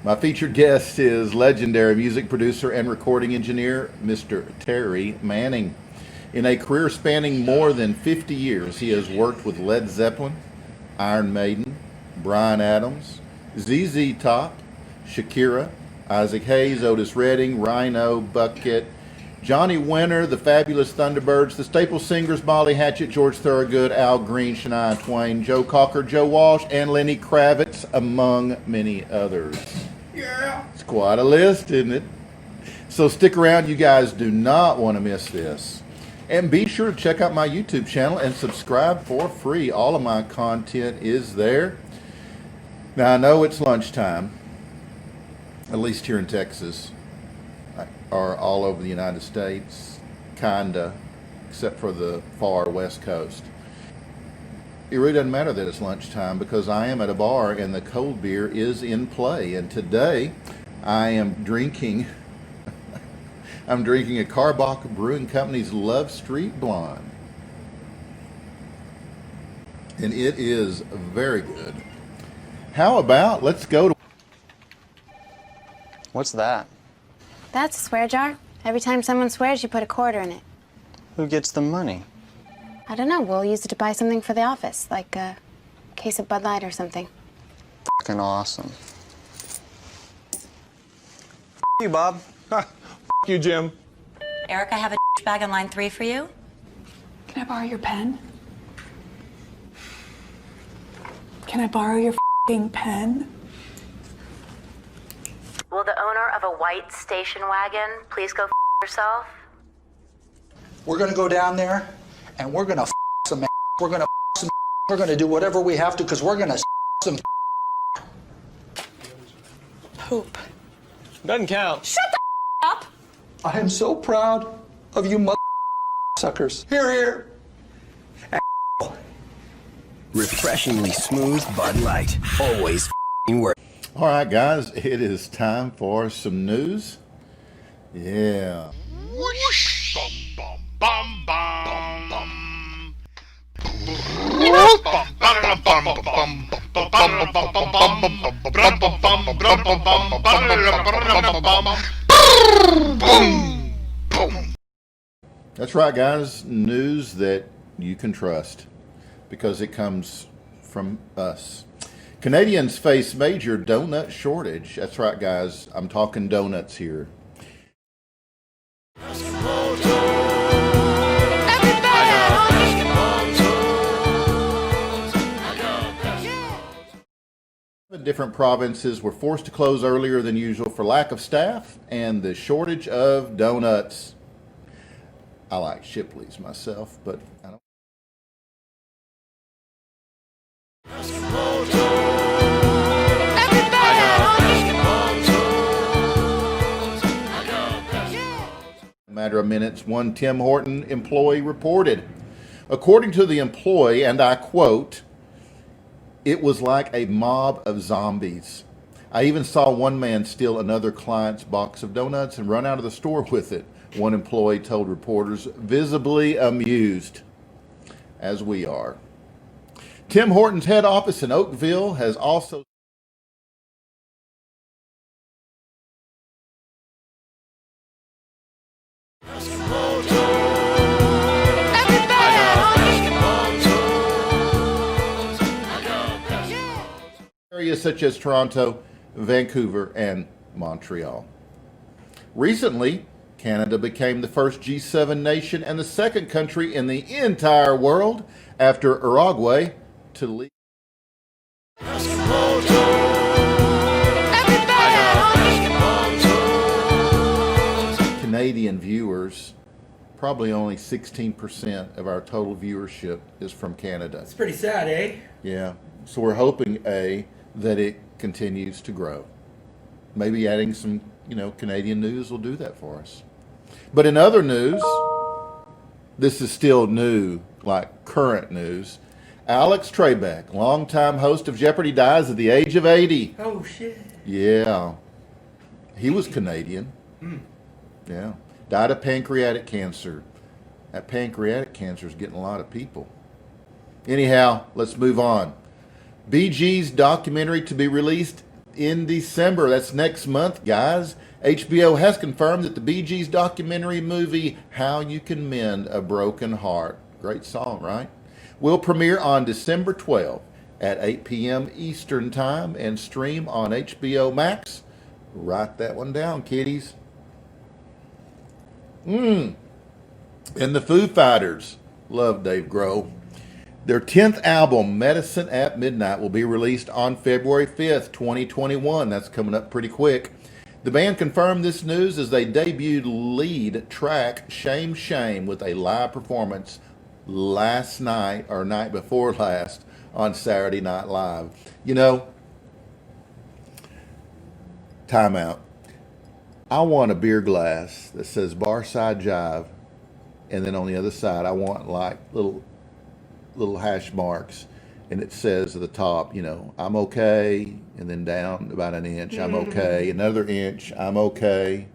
My featured guest is legendary music producer and recording engineer, Mr. Terry Manning. In a career spanning more than 50 years, he has worked with Led Zeppelin, Iron Maiden, Bryan Adams, ZZ Top, Shakira, Isaac Hayes, Otis Redding, Rhino, Bucket, Johnny Winter, the Fabulous Thunderbirds, the Staple Singers, Molly Hatchet, George Thorogood, Al Green, Shania Twain, Joe Cocker, Joe Walsh, and Lenny Kravitz, among many others. Yeah. It's quite a list, isn't it? So stick around. You guys do not want to miss this. And be sure to check out my YouTube channel and subscribe for free. All of my content is there. Now, I know it's lunchtime, at least here in Texas, or all over the United States, kinda, except for the far west coast. It really doesn't matter that it's lunchtime because I am at a bar and the cold beer is in play. And today I am drinking a Karbach Brewing Company's Love Street Blonde. And it is very good. How about let's go to... What's that? That's a swear jar. Every time someone swears, you put a quarter in it. Who gets the money? I don't know. We'll use it to buy something for the office, like a case of Bud Light or something. Fucking awesome. You, Bob. You, Jim. Eric, I have a bag on line 3 for you. Can I borrow your pen? Can I borrow your f***ing pen? Will the owner of a white station wagon please go yourself? We're gonna go down there and we're gonna some ass. We're gonna some. We're gonna do whatever we have to because we're gonna some Poop. Doesn't count. Shut the up! I am so proud of you mother suckers. Here, here. Refreshingly smooth Bud Light. Always work. All right, guys, it is time for some news. Yeah. Whoosh, bum, bum, bum, bum, bum. That's right, guys. News that you can trust because it comes from us. Canadians face major donut shortage. That's right, guys. I'm talking donuts here. Different provinces were forced to close earlier than usual for lack of staff and the shortage of donuts. I like Shipley's myself, but I don't. A matter of minutes, one Tim Horton employee reported. According to the employee, and I quote, "It was like a mob of zombies. I even saw one man steal another client's box of donuts and run out of the store with it," one employee told reporters, visibly amused, as we are. Tim Horton's head office in Oakville has also areas such as Toronto, Vancouver, and Montreal. Recently, Canada became the first G7 nation and the second country in the entire world after Uruguay to leave. Canadian viewers, probably only 16% of our total viewership is from Canada. It's pretty sad, eh? Yeah, so we're hoping, that it continues to grow. Maybe adding some, Canadian news will do that for us. But in other news, this is still new, like current news. Alex Trebek, longtime host of Jeopardy, dies at the age of 80. Oh, shit. Yeah. He was Canadian. Yeah. Died of pancreatic cancer. That pancreatic cancer is getting a lot of people. Anyhow, let's move on. Bee Gees documentary to be released in December. That's next month, guys. HBO has confirmed that the Bee Gees documentary movie, How You Can Mend a Broken Heart, great song, right? Will premiere on December 12th at 8 p.m. Eastern Time and stream on HBO Max. Write that one down, kiddies. And the Foo Fighters, love Dave Grohl. Their 10th album, Medicine at Midnight, will be released on February 5th, 2021. That's coming up pretty quick. The band confirmed this news as they debuted lead track Shame Shame with a live performance last night, or night before last, on Saturday Night Live. You know, time out. I want a beer glass that says Barside Jive, and then on the other side I want like little hash marks, and it says at the top, you know, I'm okay, and then down about an inch, I'm okay, another inch, I'm okay,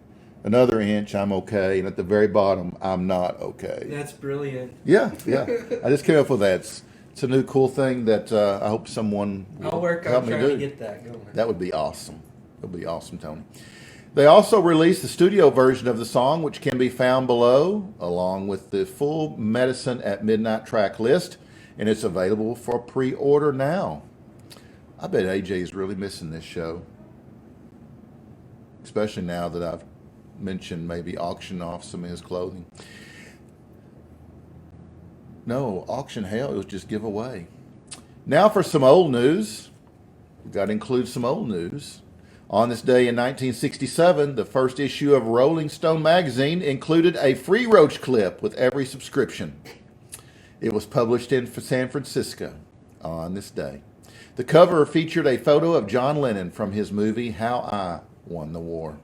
another inch, I'm okay, and at the very bottom, I'm not okay. That's brilliant. Yeah. I just came up with that. It's a new cool thing that I hope someone will I'll work help on me trying do. to get that going. That would be awesome. That would be awesome, Tony. They also released the studio version of the song, which can be found below, along with the full Medicine at Midnight track list, and it's available for pre-order now. I bet AJ is really missing this show, especially now that I've mentioned maybe auction off some of his clothing. No, auction hell, it was just give away. Now for some old news. We've got to include some old news. On this day in 1967, the first issue of Rolling Stone magazine included a free Roach clip with every subscription. It was published in San Francisco on this day. The cover featured a photo of John Lennon from his movie How I Won the War.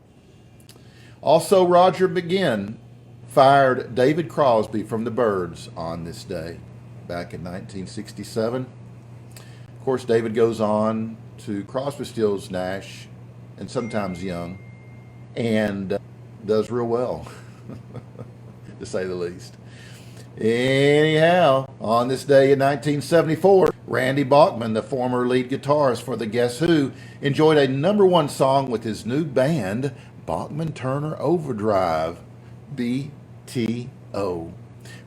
Also, Roger McGuinn fired David Crosby from the Byrds on this day, back in 1967. Of course, David goes on to Crosby, Stills, Nash, and sometimes Young, and does real well, to say the least. Anyhow, on this day in 1974, Randy Bachman, the former lead guitarist for the Guess Who, enjoyed a #1 song with his new band, Bachman Turner Overdrive, BTO.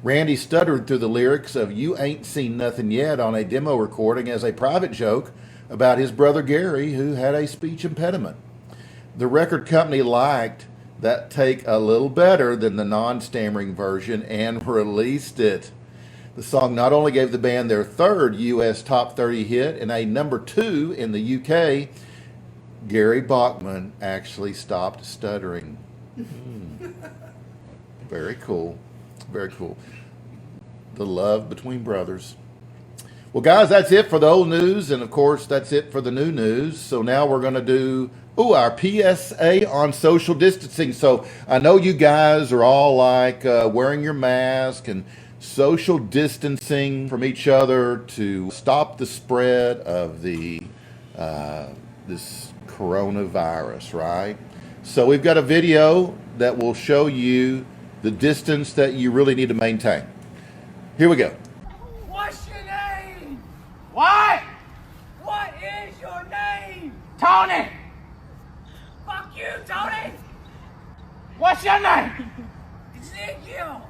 Randy stuttered through the lyrics of You Ain't Seen Nothing Yet on a demo recording as a private joke about his brother Gary, who had a speech impediment. The record company liked that take a little better than the non-stammering version and released it. The song not only gave the band their third U.S. Top 30 hit and a #2 in the U.K., Gary Bachman actually stopped stuttering. Very cool. Very cool. The love between brothers. Well, guys, that's it for the old news, and of course, that's it for the new news. So now we're going to do our PSA on social distancing. So I know you guys are all like wearing your mask and social distancing from each other to stop the spread of the this coronavirus, right? So we've got a video that will show you the distance that you really need to maintain. Here we go. What's your name? What? What is your name? Tony! Fuck you, Tony! What's your name? Ezekiel!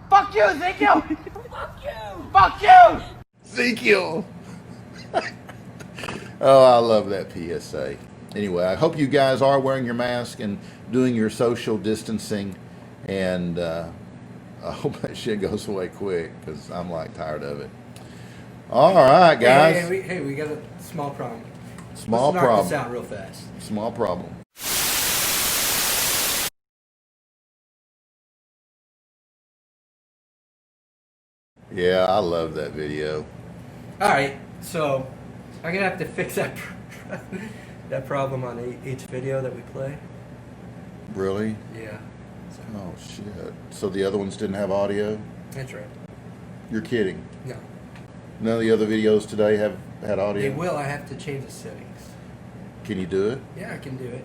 Fuck you, Ezekiel! Fuck you! Fuck you! Ezekiel! Oh, I love that PSA. Anyway, I hope you guys are wearing your mask and doing your social distancing, and I hope that shit goes away quick, because I'm like tired of it. All right, guys. Hey, we got a small problem. Small Let's problem. knock this out real fast. Small problem. Yeah, I love that video. All right, so I'm gonna have to fix that that problem on each video that we play. Really? Yeah. So, Oh, shit. So the other ones didn't have audio? that's right. You're kidding. No, None of the other videos today have had audio? they will. I have to change the settings. Can you do it? Yeah, I can do it.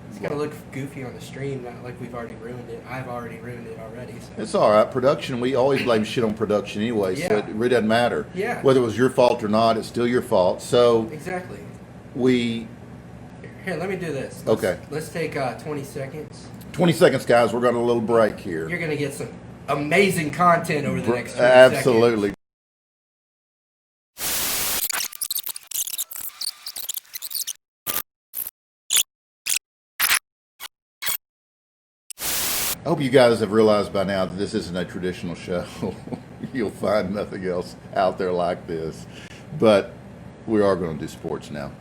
It's gonna look goofy on the stream, not like we've already ruined it. I've already ruined it already. So. It's all right. Production, we always blame shit on production anyway, so Yeah. it really doesn't matter. Yeah. Whether it was your fault or not, it's still your fault. So Exactly. we Here, let me do this. Okay. Let's take 20 seconds. 20 seconds, guys. We're got a little break here. You're gonna get some amazing content over the next 20 Absolutely. seconds. I hope you guys have realized by now that this isn't a traditional show. You'll find nothing else out there like this. But we are going to do sports now.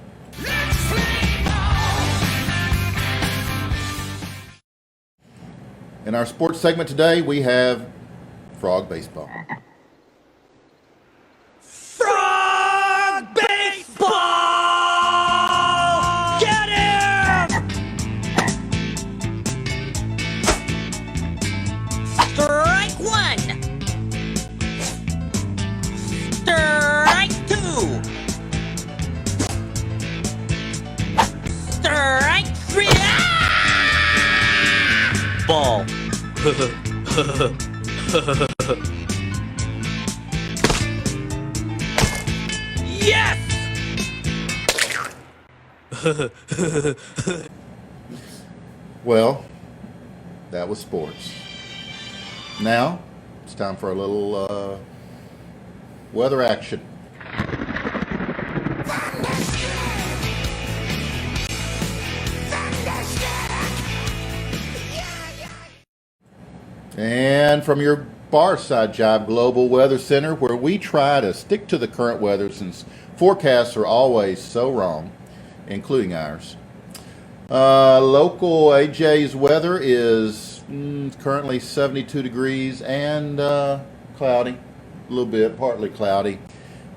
In our sports segment today, we have frog baseball. Frog baseball! Get him! Strike one. Strike two. Strike three. Ah! Ball. Yes! Well, that was sports. Now, it's time for a little weather action. And from your Barside Jive Global Weather Center, where we try to stick to the current weather since forecasts are always so wrong, including ours. Local AJ's weather is currently 72 degrees and cloudy, a little bit, partly cloudy.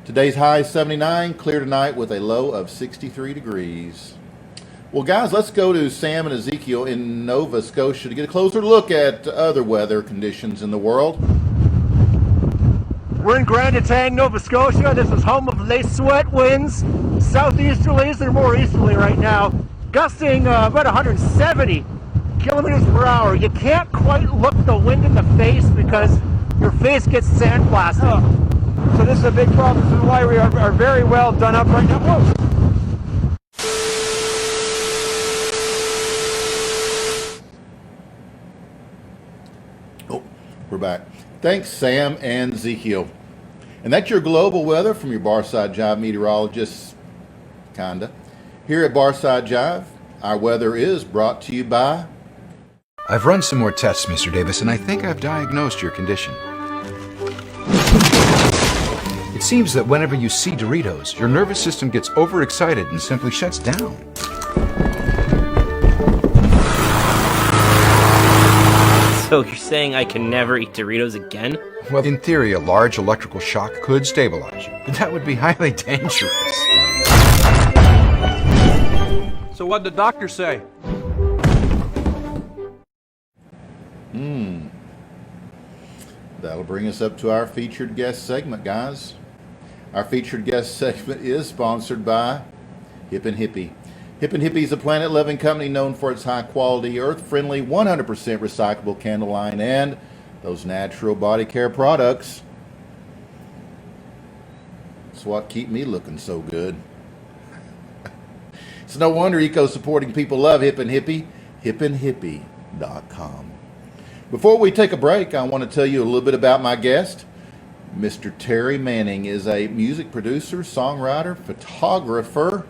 Today's high is 79, clear tonight with a low of 63 degrees. Well, guys, let's go to Sam and Ezekiel in Nova Scotia to get a closer look at other weather conditions in the world. We're in Grand Etang, Nova Scotia. This is home of Les Sweat winds. Southeasterlies, they're more easterly right now. Gusting about 170 kilometers per hour. You can't quite look the wind in the face because your face gets sandblasted. Oh. So this is a big problem. This is why we are very well done up right now. Whoa. We're back. Thanks, Sam and Ezekiel. And that's your global weather from your Barside Jive meteorologists, kinda. Here at Barside Jive, our weather is brought to you by... I've run some more tests, Mr. Davis, and I think I've diagnosed your condition. It seems that whenever you see Doritos, your nervous system gets overexcited and simply shuts down. So you're saying I can never eat Doritos again? Well, in theory, a large electrical shock could stabilize you, but that would be highly dangerous. So what'd the doctor say? That'll bring us up to our featured guest segment, guys. Our featured guest segment is sponsored by Hip and Hippie. Hip and Hippie is a planet-loving company known for its high-quality, earth-friendly, 100% recyclable candle line and those natural body care products. It's what keep me looking so good. It's no wonder eco-supporting people love Hip and Hippie. hipandhippie.com. Before we take a break, I want to tell you a little bit about my guest. Mr. Terry Manning is a music producer, songwriter, photographer,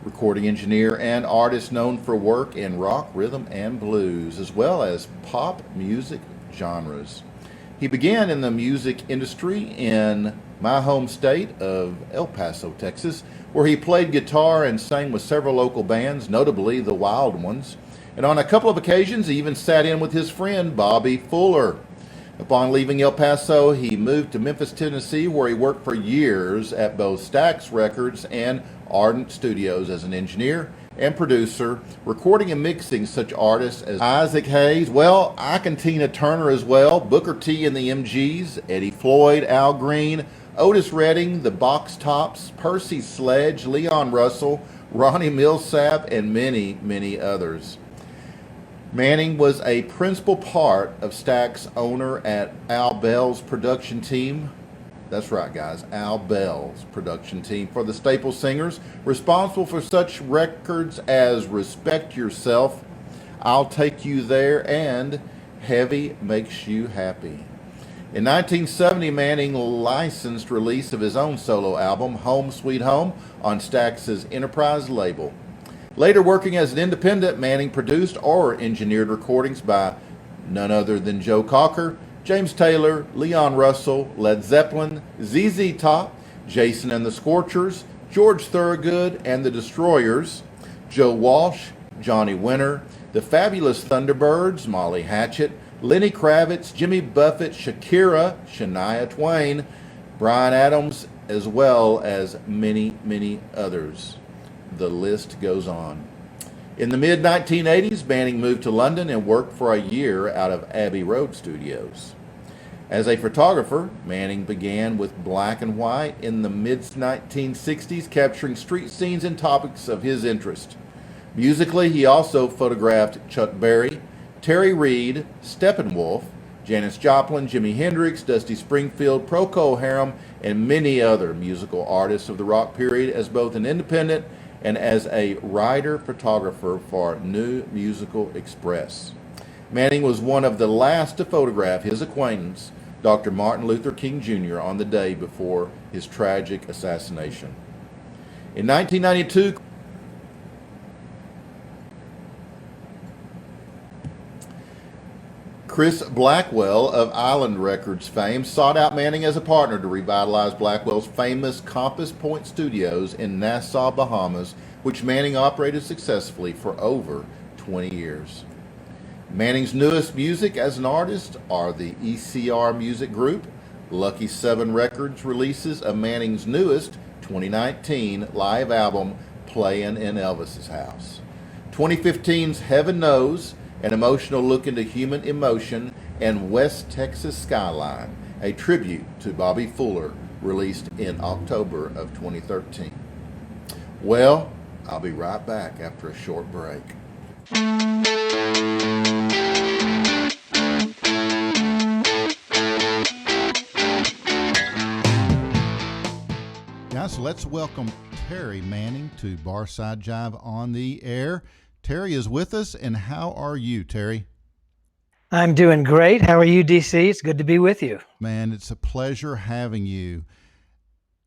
recording engineer, and artist known for work in rock, rhythm, and blues, as well as pop music genres. He began in the music industry in my home state of El Paso, Texas, where he played guitar and sang with several local bands, notably the Wild Ones. And on a couple of occasions, he even sat in with his friend Bobby Fuller. Upon leaving El Paso, he moved to Memphis, Tennessee, where he worked for years at both Stax Records and Ardent Studios as an engineer and producer, recording and mixing such artists as Isaac Hayes, Ike and Tina Turner as well, Booker T and the MGs, Eddie Floyd, Al Green, Otis Redding, the Box Tops, Percy Sledge, Leon Russell, Ronnie Millsap, and many, many others. Manning was a principal part of Stax owner at Al Bell's production team, That's right, guys. Al Bell's production team for the Staple Singers, responsible for such records as Respect Yourself, I'll Take You There, and Heavy Makes You Happy. In 1970, Manning licensed release of his own solo album, Home Sweet Home, on Stax's Enterprise label. Later working as an independent, Manning produced or engineered recordings by none other than Joe Cocker, James Taylor, Leon Russell, Led Zeppelin, ZZ Top, Jason and the Scorchers, George Thorogood and the Destroyers, Joe Walsh, Johnny Winter, the Fabulous Thunderbirds, Molly Hatchet, Lenny Kravitz, Jimmy Buffett, Shakira, Shania Twain, Bryan Adams, as well as many, many others. The list goes on. In the mid-1980s, Manning moved to London and worked for a year out of Abbey Road Studios. As a photographer, Manning began with black and white in the mid-1960s, capturing street scenes and topics of his interest. Musically, he also photographed Chuck Berry, Terry Reid, Steppenwolf, Janis Joplin, Jimi Hendrix, Dusty Springfield, Procol Harum, and many other musical artists of the rock period as both an independent and as a writer-photographer for New Musical Express. Manning was one of the last to photograph his acquaintance, Dr. Martin Luther King Jr., on the day before his tragic assassination. In 1992, Chris Blackwell of Island Records fame sought out Manning as a partner to revitalize Blackwell's famous Compass Point Studios in Nassau, Bahamas, which Manning operated successfully for over 20 years. Manning's newest music as an artist are the ECR Music Group, Lucky 7 Records releases of Manning's newest 2019 live album, Playin' in Elvis's House, 2015's Heaven Knows, an emotional look into human emotion, and West Texas Skyline, a tribute to Bobby Fuller, released in October of 2013. Well, I'll be right back after a short break. Guys, let's welcome Terry Manning to Barside Jive on the air. Terry is with us, and how are you, Terry? I'm doing great. How are you, DC? It's good to be with you. Man, it's a pleasure having you.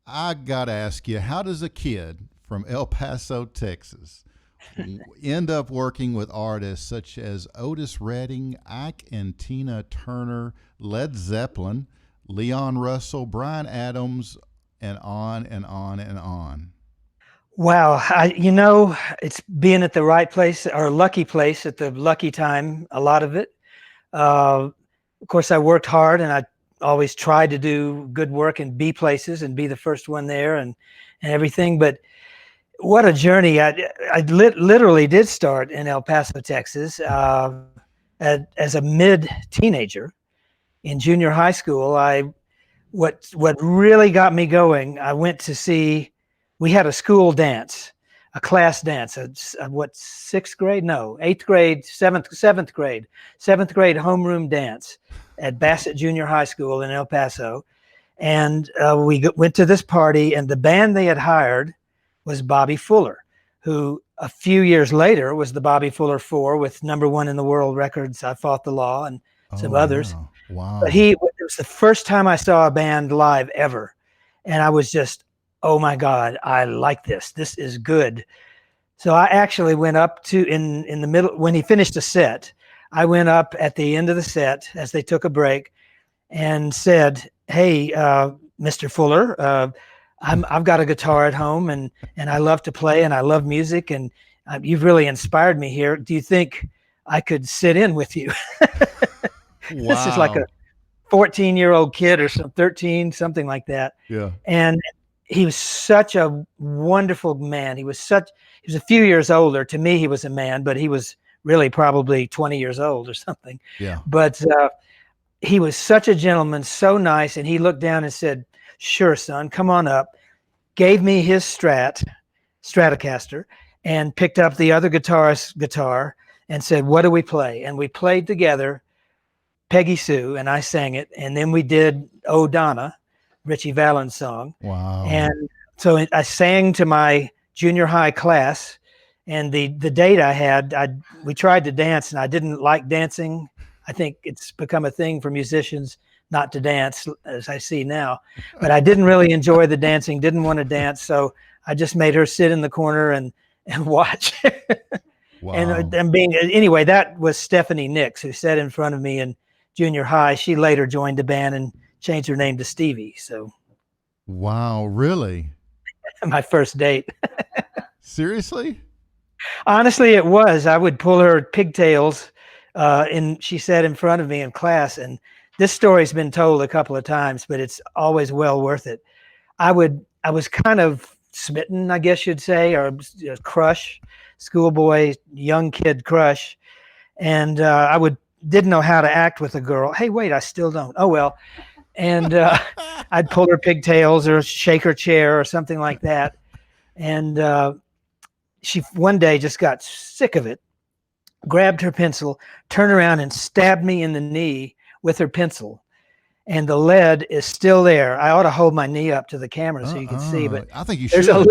I got to ask you, how does a kid from El Paso, Texas, end up working with artists such as Otis Redding, Ike and Tina Turner, Led Zeppelin, Leon Russell, Bryan Adams, and on and on and on? Wow. It's being at the right place, or lucky place at the lucky time, a lot of it. Of course, I worked hard, and I always tried to do good work and be places and be the first one there and everything. But what a journey. I literally did start in El Paso, Texas, as a mid-teenager in junior high school. What really got me going, I went to see, we had a school dance, a class dance, sixth grade? No, eighth grade, seventh grade homeroom dance at Bassett Junior High School in El Paso. And we went to this party, and the band they had hired was Bobby Fuller, who a few years later was the Bobby Fuller 4 with #1 in the world records, I Fought the Law, and some others. Wow. But it was the first time I saw a band live ever. And I was just, oh my God, I like this. This is good. So I actually went up to, in the middle, when he finished a set, I went up at the end of the set as they took a break and said, hey, Mr. Fuller, I've got a guitar at home and I love to play and I love music and you've really inspired me here. Do you think I could sit in with you? Wow. This is like a 14-year-old kid or 13, something like that. Yeah. And he was such a wonderful man. He was a few years older. To me, he was a man, but he was really probably 20 years old or something. Yeah. But he was such a gentleman, so nice. And he looked down and said, sure, son, come on up. Gave me his Stratocaster, and picked up the other guitarist's guitar and said, what do we play? And we played together Peggy Sue, and I sang it. And then we did Oh Donna, Richie Valens song. Wow. And so I sang to my junior high class, and the date I had, we tried to dance, and I didn't like dancing. I think it's become a thing for musicians not to dance, as I see now. But I didn't really enjoy the dancing, didn't want to dance, so I just made her sit in the corner and watch. Wow. And anyway, that was Stephanie Nicks, who sat in front of me in junior high. She later joined the band and changed her name to Stevie. So, wow, really? My first date. Seriously? Honestly, it was. I would pull her pigtails, and she sat in front of me in class. And this story's been told a couple of times, but it's always well worth it. I was kind of smitten, I guess you'd say, or a crush, schoolboy, young kid crush. And didn't know how to act with a girl. Hey, wait, I still don't. Oh, well. And I'd pull her pigtails or shake her chair or something like that. And she one day just got sick of it, grabbed her pencil, turned around and stabbed me in the knee with her pencil. And the lead is still there. I ought to hold my knee up to the camera so you can see, but I think you there's should.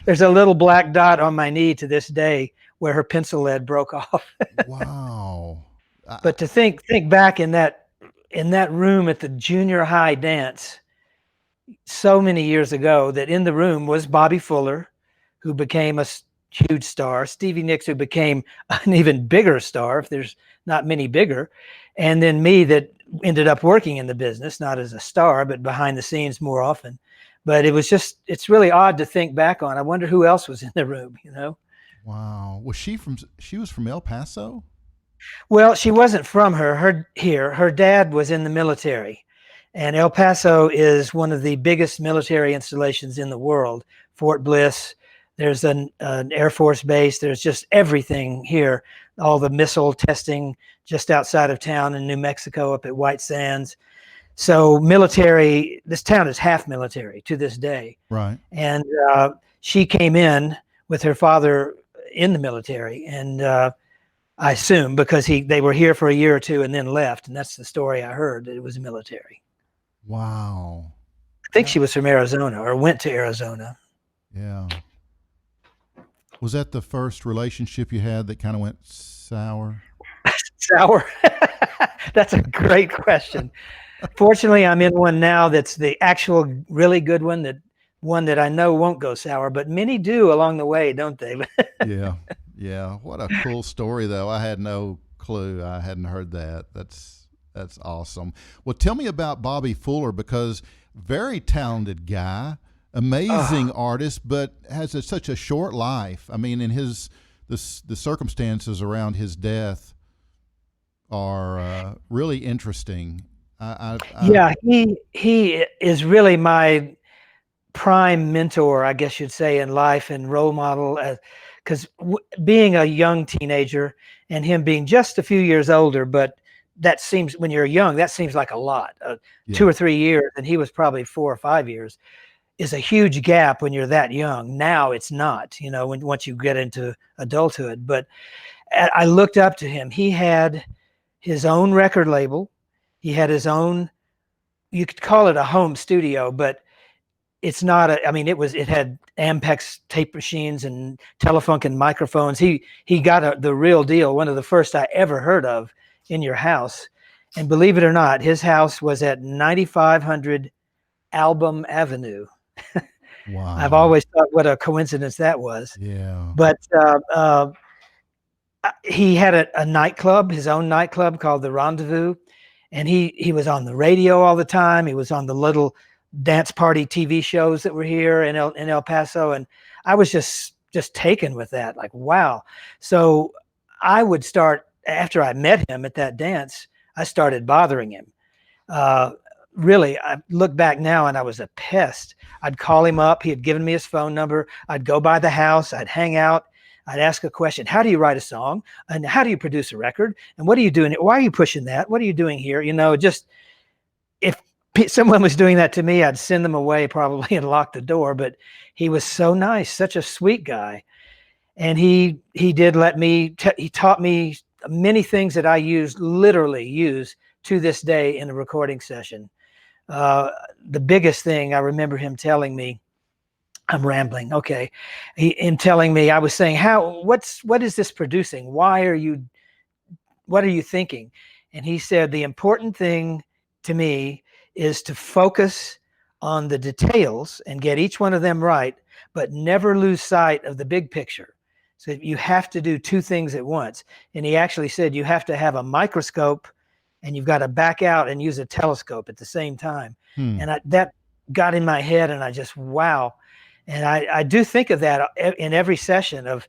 There's a little black dot on my knee to this day where her pencil lead broke off. Wow. But to think back in that room at the junior high dance so many years ago, that in the room was Bobby Fuller, who became a huge star, Stevie Nicks, who became an even bigger star, if there's not many bigger, and then me, that ended up working in the business, not as a star, but behind the scenes more often. But it's really odd to think back on. I wonder who else was in the room, you know? Wow. She was from El Paso? Well, she wasn't from her dad was in the military, and El Paso is one of the biggest military installations in the world. Fort Bliss, there's an Air Force base, there's just everything here, all the missile testing just outside of town in New Mexico up at White Sands. So military, this town is half military to this day. Right. And she came in with her father in the military, and I assume because they were here for a year or two and then left, and that's the story I heard, that it was military. Wow. I think she was from Arizona or went to Arizona. Yeah. Was that the first relationship you had that kind of went sour? Sour? That's a great question. Fortunately, I'm in one now that's the actual really good one, that I know won't go sour, but many do along the way, don't they? Yeah. Yeah. What a cool story, though. I had no clue. I hadn't heard that. That's awesome. Well, tell me about Bobby Fuller, because very talented guy, amazing artist, but has such a short life. I mean, the circumstances around his death are really interesting. Yeah, he is really my prime mentor, I guess you'd say, in life, and role model. Because being a young teenager and him being just a few years older, but that seems, when you're young, that seems like a lot. 2 or 3 years, and he was probably 4 or 5 years, is a huge gap when you're that young. Now it's not, once you get into adulthood. But I looked up to him. He had his own record label. He had his own, you could call it a home studio, but it's not it had Ampex tape machines and Telefunken microphones. He got the real deal, one of the first I ever heard of, in your house. And believe it or not, his house was at 9500 Album Avenue. Wow. I've always thought what a coincidence that was. Yeah. But he had a nightclub, his own nightclub called The Rendezvous. And he was on the radio all the time. He was on the little dance party TV shows that were here in El Paso. And I was just taken with that. Like, wow. So I would start, after I met him at that dance, I started bothering him. Really, I look back now and I was a pest. I'd call him up. He had given me his phone number. I'd go by the house. I'd hang out. I'd ask a question. How do you write a song? And how do you produce a record? And what are you doing? Why are you pushing that? What are you doing here? Just if someone was doing that to me, I'd send them away probably and lock the door. But he was so nice, such a sweet guy. And he did let me, he taught me many things that I literally use to this day in a recording session. The biggest thing I remember him telling me, I'm rambling. Okay. Him telling me, I was saying, what is this producing? What are you thinking? And he said, the important thing to me is to focus on the details and get each one of them right, but never lose sight of the big picture. So you have to do two things at once. And he actually said, you have to have a microscope and you've got to back out and use a telescope at the same time. And that got in my head, and I just, wow. And I do think of that in every session of,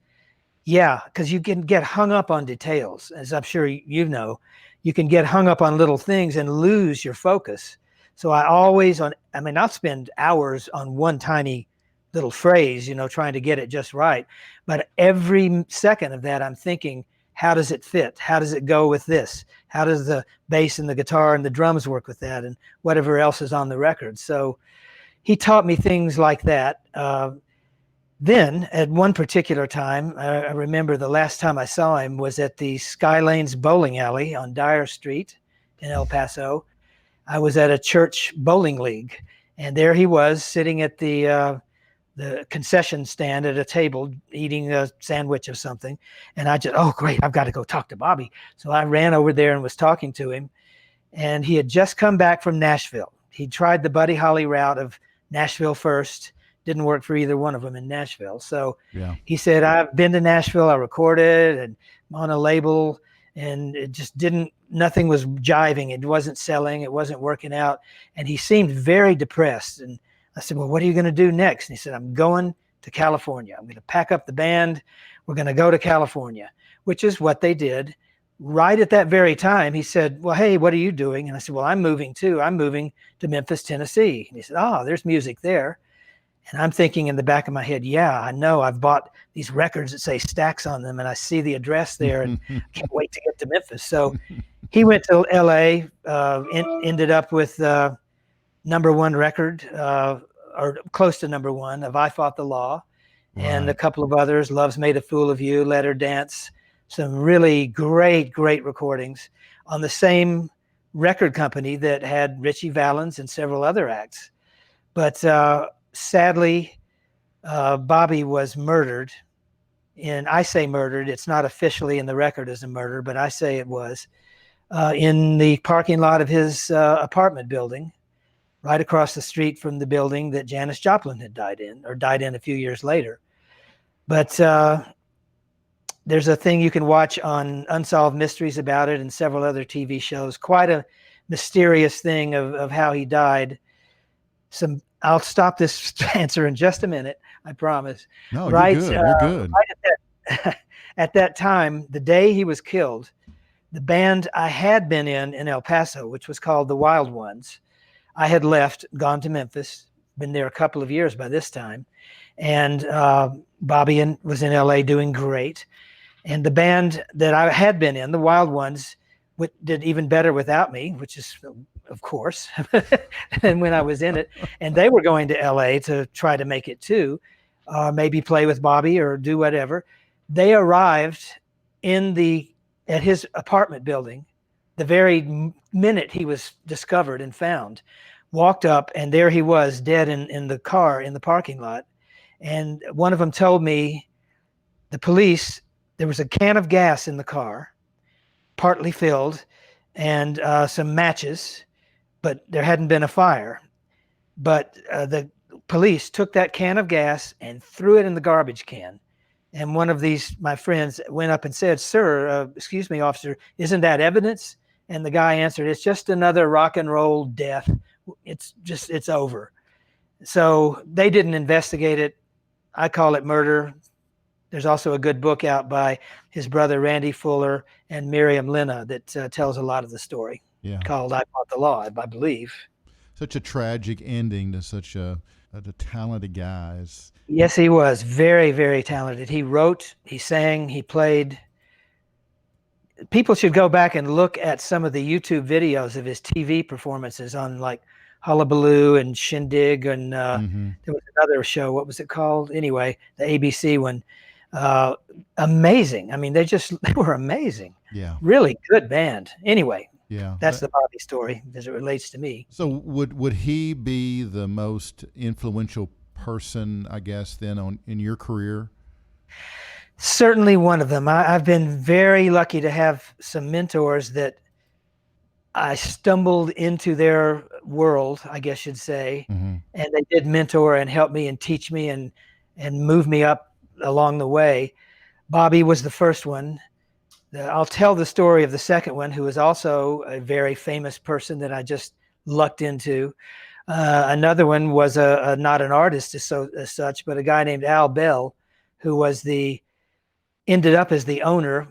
because you can get hung up on details, as I'm sure you know. You can get hung up on little things and lose your focus. So I'll spend hours on one tiny little phrase, trying to get it just right. But every second of that, I'm thinking, how does it fit? How does it go with this? How does the bass and the guitar and the drums work with that, and whatever else is on the record? So he taught me things like that. Then at one particular time, I remember the last time I saw him was at the Skylanes bowling alley on Dyer Street in El Paso. I was at a church bowling league, and there he was sitting at the concession stand at a table eating a sandwich or something. And I just, oh great, I've got to go talk to Bobby. So I ran over there and was talking to him, and he had just come back from Nashville. He tried the Buddy Holly route of Nashville first. Didn't work for either one of them in Nashville. So he said, I've been to Nashville, I recorded and on a label, and it just nothing was jiving. It wasn't selling. It wasn't working out. And he seemed very depressed. And I said, well, what are you going to do next? And he said, I'm going to California. I'm going to pack up the band. We're going to go to California, which is what they did. Right at that very time, he said, well, hey, what are you doing? And I said, well, I'm moving too. I'm moving to Memphis, Tennessee. And he said, oh, there's music there. And I'm thinking in the back of my head, yeah, I know. I've bought these records that say Stax on them, and I see the address there, and can't wait to get to Memphis. So he went to L.A., ended up with #1 record, or close to #1 of I Fought the Law, and a couple of others, Love's Made a Fool of You, Let Her Dance, some really great recordings on the same record company that had Ritchie Valens and several other acts. But sadly, Bobby was murdered. And I say murdered, it's not officially in the record as a murder, but I say it was, in the parking lot of his apartment building, right across the street from the building that Janis Joplin had died in a few years later. But there's a thing you can watch on Unsolved Mysteries about it and several other TV shows. Quite a mysterious thing of how he died. I'll stop this answer in just a minute, I promise. No, you're good. You're good. Right at that time, the day he was killed, the band I had been in El Paso, which was called the Wild Ones, I had left, gone to Memphis, been there a couple of years by this time. And Bobby was in LA doing great. And the band that I had been in, the Wild Ones, did even better without me, which is, of course, and when I was in it. And they were going to LA to try to make it too, maybe play with Bobby or do whatever. They arrived at his apartment building the very minute he was discovered and found, walked up, and there he was dead in the car in the parking lot. And one of them told me, the police, there was a can of gas in the car, partly filled, and some matches, but there hadn't been a fire. But the police took that can of gas and threw it in the garbage can. And one of my friends went up and said, sir, excuse me, officer, isn't that evidence? And the guy answered, it's just another rock and roll death. It's over. So they didn't investigate it. I call it murder. There's also a good book out by his brother, Randy Fuller, and Miriam Lina that tells a lot of the story, called I Fought the Law, I believe. Such a tragic ending to such a talented guy. Yes, he was very, very talented. He wrote, he sang, he played. People should go back and look at some of the YouTube videos of his TV performances on like Hullabaloo and Shindig, and there was another show. What was it called? Anyway, the ABC one. Amazing. I mean, they were amazing. Yeah. Really good band. Anyway, Yeah. That's the Bobby story as it relates to me. So would he be the most influential person, I guess, then in your career? Certainly one of them. I've been very lucky to have some mentors that I stumbled into their world, I guess you'd say, and they did mentor and help me and teach me and move me up along the way. Bobby was the first one. I'll tell the story of the second one, who is also a very famous person that I just lucked into. Another one was not an artist as such, but a guy named Al Bell, who ended up as the owner.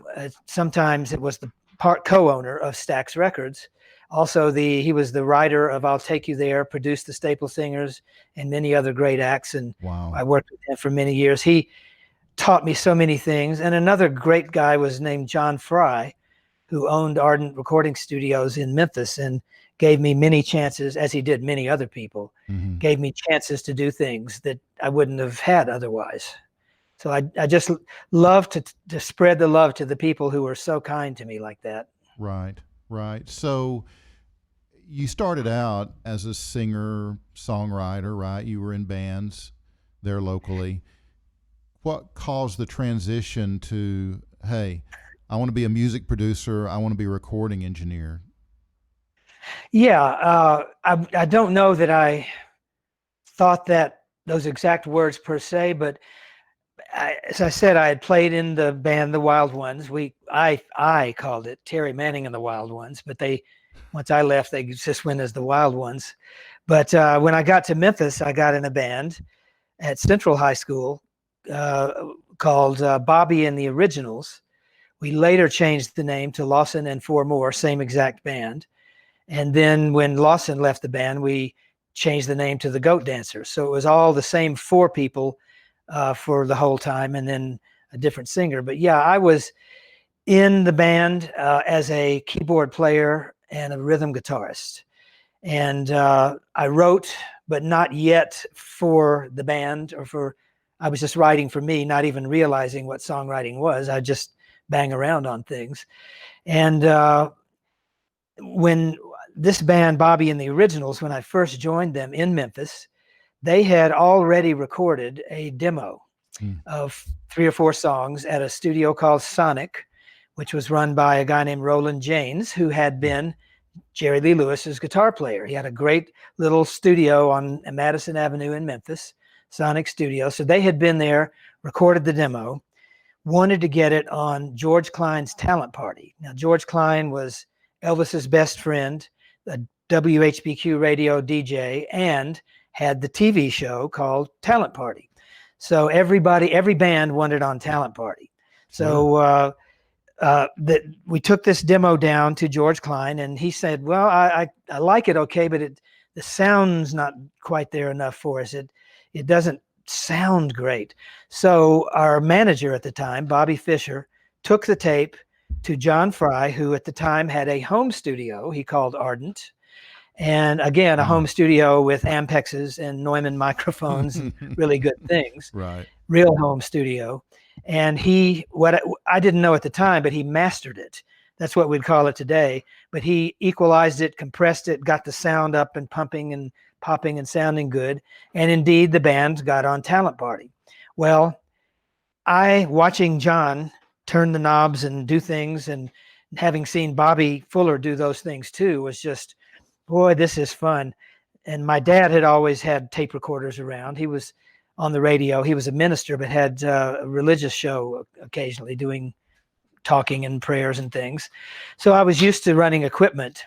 Sometimes it was the co-owner of Stax Records. Also, he was the writer of "I'll Take You There," produced the Staple Singers and many other great acts. And wow. I worked with him for many years. He taught me so many things. And another great guy was named John Fry, who owned Ardent Recording Studios in Memphis and gave me many chances, as he did many other people, gave me chances to do things that I wouldn't have had otherwise. So I just love to spread the love to the people who were so kind to me like that. Right, right. So you started out as a singer, songwriter, right? You were in bands there locally. What caused the transition to, hey, I want to be a music producer, I want to be a recording engineer? Yeah, I don't know that I thought those exact words per se, but as I said, I had played in the band, the Wild Ones. I called it Terry Manning and the Wild Ones, but once I left, they just went as the Wild Ones. But when I got to Memphis, I got in a band at Central High School called Bobby and the Originals. We later changed the name to Lawson and Four More, same exact band. And then when Lawson left the band, we changed the name to the Goat Dancers. So it was all the same four people for the whole time, and then a different singer. But yeah, I was in the band as a keyboard player and a rhythm guitarist. And I wrote, but not yet for the band I was just writing for me, not even realizing what songwriting was. I just bang around on things. And when this band, Bobby and the Originals, when I first joined them in Memphis, they had already recorded a demo of 3 or 4 songs at a studio called Sonic, which was run by a guy named Roland Janes, who had been Jerry Lee Lewis's guitar player. He had a great little studio on Madison Avenue in Memphis, Sonic Studio. So they had been there, recorded the demo, wanted to get it on George Klein's Talent Party. Now, George Klein was Elvis's best friend, a WHBQ radio DJ, and had the TV show called Talent Party. So every band wanted on Talent Party. So we took this demo down to George Klein, and he said, well, I like it okay, but the sound's not quite there enough for us. It doesn't sound great. So our manager at the time, Bobby Fisher, took the tape to John Fry, who at the time had a home studio he called Ardent. And again, a home studio with Ampexes and Neumann microphones and really good things. Right. Real home studio. And what I didn't know at the time, but he mastered it. That's what we'd call it today. But he equalized it, compressed it, got the sound up and pumping and popping and sounding good. And indeed, the band got on Talent Party. Well, watching John turn the knobs and do things, and having seen Bobby Fuller do those things too, was just, boy, this is fun. And my dad had always had tape recorders around. He was on the radio. He was a minister, but had a religious show occasionally doing talking and prayers and things. So I was used to running equipment.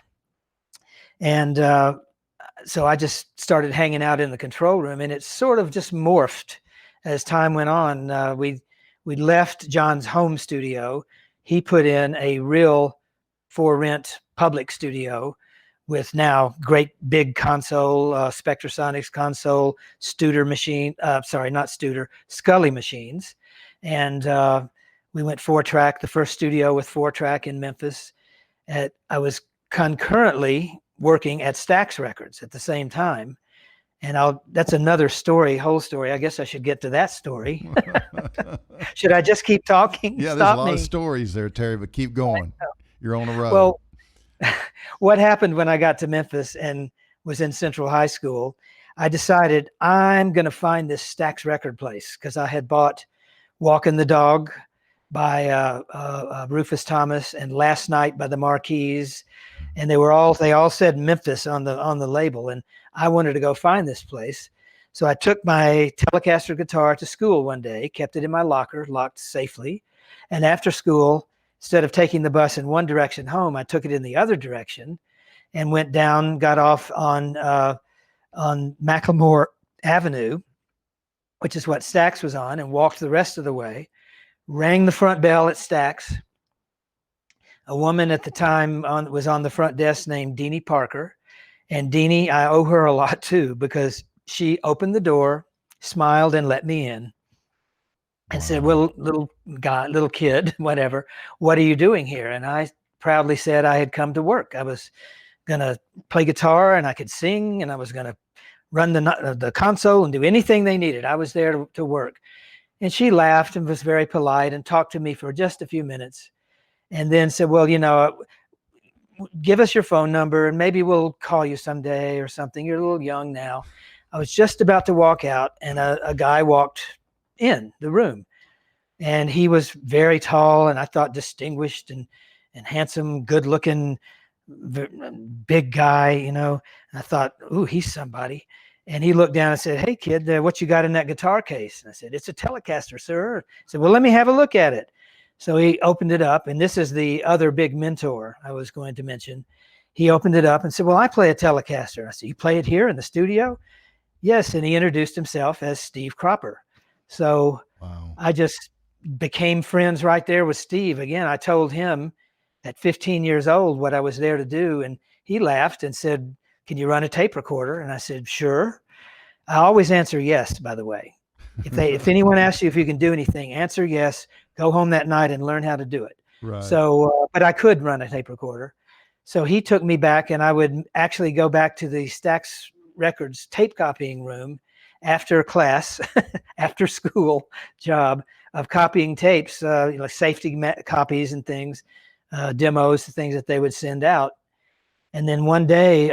And so I just started hanging out in the control room, and it sort of just morphed as time went on. We left John's home studio. He put in a real for rent public studio with now great big console, Spectrasonics console, Studer machine, Scully machines. And we went 4-track, the first studio with 4-track in Memphis. I was concurrently working at Stax Records at the same time. And that's another story, whole story. I guess I should get to that story. Should I just keep talking? Yeah, there's a lot of stories there, Terry, but keep going. You're on a road. Well, what happened when I got to Memphis and was in Central High School, I decided I'm going to find this Stax record place because I had bought Walking the Dog by Rufus Thomas and Last Night by the Marquis, and they all said Memphis on the label, and I wanted to go find this place. So I took my Telecaster guitar to school one day, kept it in my locker, locked safely, and after school, instead of taking the bus in one direction home, I took it in the other direction and went down, got off on Macklemore Avenue, which is what Stax was on, and walked the rest of the way, rang the front bell at Stax. A woman at the time was on the front desk named Deanie Parker. And Deanie, I owe her a lot too, because she opened the door, smiled, and let me in and said, well, little guy, little kid, whatever, what are you doing here? And I proudly said I had come to work. I was going to play guitar and I could sing, and I was going to run the console and do anything they needed. I was there to work. And she laughed and was very polite and talked to me for just a few minutes and then said, well, give us your phone number and maybe we'll call you someday or something. You're a little young now. I was just about to walk out and a guy walked in the room, and he was very tall and I thought distinguished and handsome, good looking, big guy, and I thought, ooh, he's somebody. And he looked down and said, hey kid, what you got in that guitar case? And I said, it's a Telecaster, sir. He said, well, let me have a look at it. So he opened it up, and this is the other big mentor I was going to mention. He opened it up and said, well, I play a Telecaster. I said, you play it here in the studio? Yes. And he introduced himself as Steve Cropper. So I just became friends right there with Steve. Again, I told him at 15 years old what I was there to do, and he laughed and said, can you run a tape recorder? And I said, sure. I always answer yes, by the way. If anyone asks you if you can do anything, answer yes. Go home that night and learn how to do it. Right. So, but I could run a tape recorder. So he took me back, and I would actually go back to the Stax Records tape copying room after class, after school job of copying tapes, safety copies and things, demos, things that they would send out. And then one day,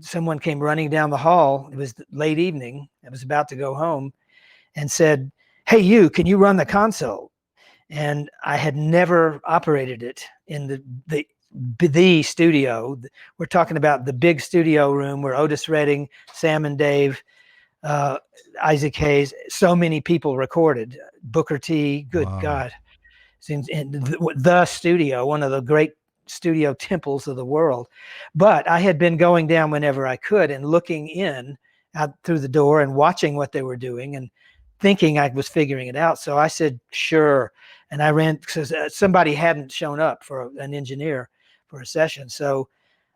someone came running down the hall. It was late evening. I was about to go home, and said, hey, can you run the console? And I had never operated it in the studio. We're talking about the big studio room where Otis Redding, Sam and Dave, Isaac Hayes, so many people recorded. Booker T, good God. In the studio, one of the great studio temples of the world. But I had been going down whenever I could and looking in out through the door and watching what they were doing and thinking I was figuring it out. So I said, sure. And I ran because somebody hadn't shown up for an engineer for a session. So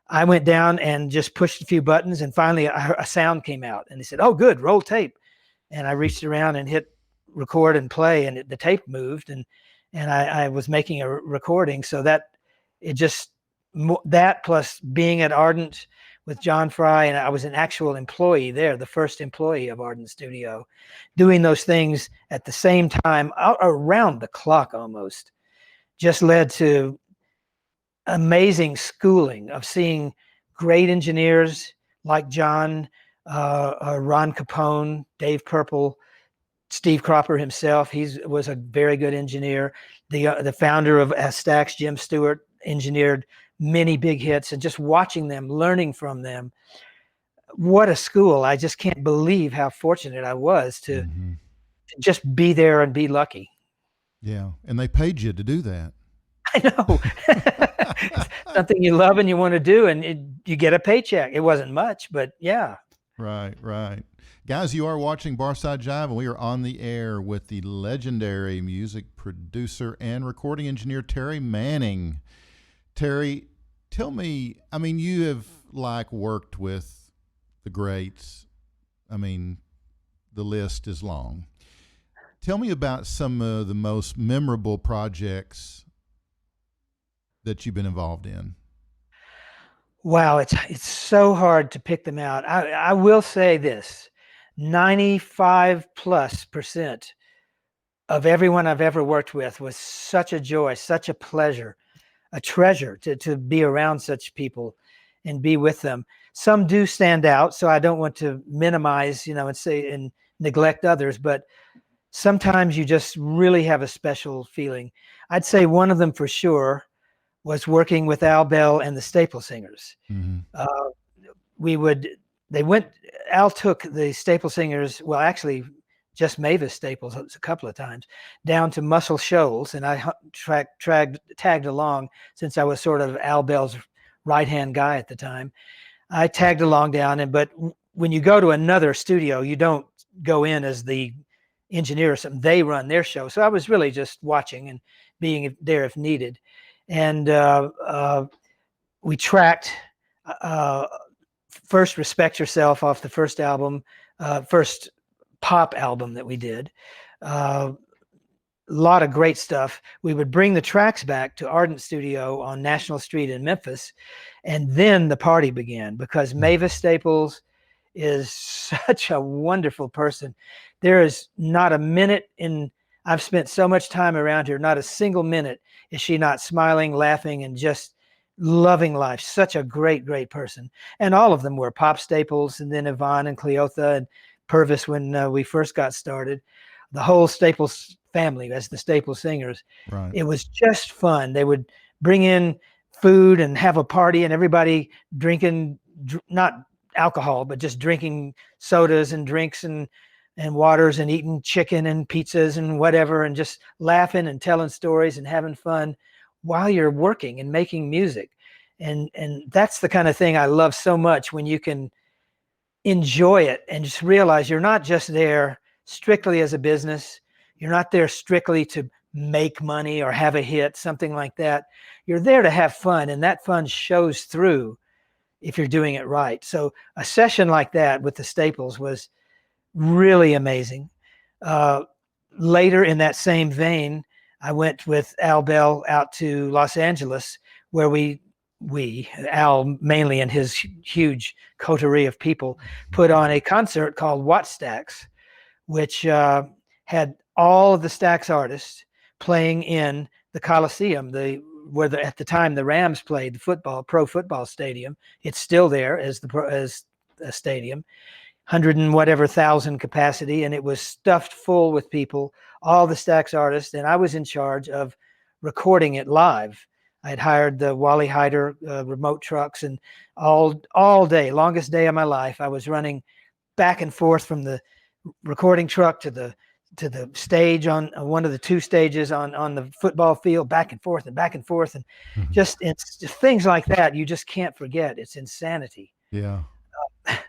I went down and just pushed a few buttons, and finally a sound came out, and he said, oh, good, roll tape. And I reached around and hit record and play, and the tape moved, and I was making a recording. So that plus being at Ardent with John Fry, and I was an actual employee there, the first employee of Ardent Studio, doing those things at the same time, around the clock almost, just led to amazing schooling of seeing great engineers like John, Ron Capone, Dave Purple, Steve Cropper himself. He was a very good engineer. The founder of Stax, Jim Stewart, engineered many big hits, and just watching them, learning from them. What a school. I just can't believe how fortunate I was to just be there and be lucky. Yeah. And they paid you to do that. I know. Something you love and you want to do, and you get a paycheck. It wasn't much, but yeah. Right, right. Guys, you are watching Barside Jive, and we are on the air with the legendary music producer and recording engineer, Terry Manning. Terry, tell me, I mean, you have worked with the greats. I mean, the list is long. Tell me about some of the most memorable projects that you've been involved in. Wow, it's so hard to pick them out. I will say this, 95+% of everyone I've ever worked with was such a joy, such a pleasure. a treasure to be around such people and be with them. Some do stand out, so I don't want to minimize, and say and neglect others, but sometimes you just really have a special feeling. I'd say one of them for sure was working with Al Bell and the Staple Singers. Al took the Staple Singers, well, actually just Mavis Staples a couple of times, down to Muscle Shoals, and I tagged along since I was sort of Al Bell's right-hand guy at the time. I tagged along down, but when you go to another studio, you don't go in as the engineer or something. They run their show. So I was really just watching and being there if needed. And we tracked first Respect Yourself off the first album, first pop album that we did. A lot of great stuff. We would bring the tracks back to Ardent Studio on National Street in Memphis, and then the party began, because Mavis Staples is such a wonderful person. There is not a minute I've spent so much time around here, not a single minute is she not smiling, laughing, and just loving life. Such a great, great person. And all of them were Pop Staples, and then Yvonne and Cleotha and Purvis when we first got started. The whole Staples family as the Staples Singers. Right. It was just fun. They would bring in food and have a party, and everybody drinking, not alcohol, but just drinking sodas and drinks and waters, and eating chicken and pizzas and whatever, and just laughing and telling stories and having fun while you're working and making music. And that's the kind of thing I love so much, when you can enjoy it and just realize you're not just there strictly as a business. You're not there strictly to make money or have a hit, something like that. You're there to have fun, and that fun shows through if you're doing it right. So a session like that with the Staples was really amazing. Later in that same vein, I went with Al Bell out to Los Angeles, where Al mainly and his huge coterie of people, put on a concert called Watt Stax, which had all of the Stax artists playing in the Coliseum, at the time the Rams played the pro football stadium. It's still there as a stadium, 100 and whatever thousand capacity, and it was stuffed full with people, all the Stax artists, and I was in charge of recording it live. I had hired the Wally Hyder remote trucks, and all day, longest day of my life, I was running back and forth from the recording truck to the stage on one of the two stages on the football field, back and forth and just it's just things like that you just can't forget. It's insanity. Yeah.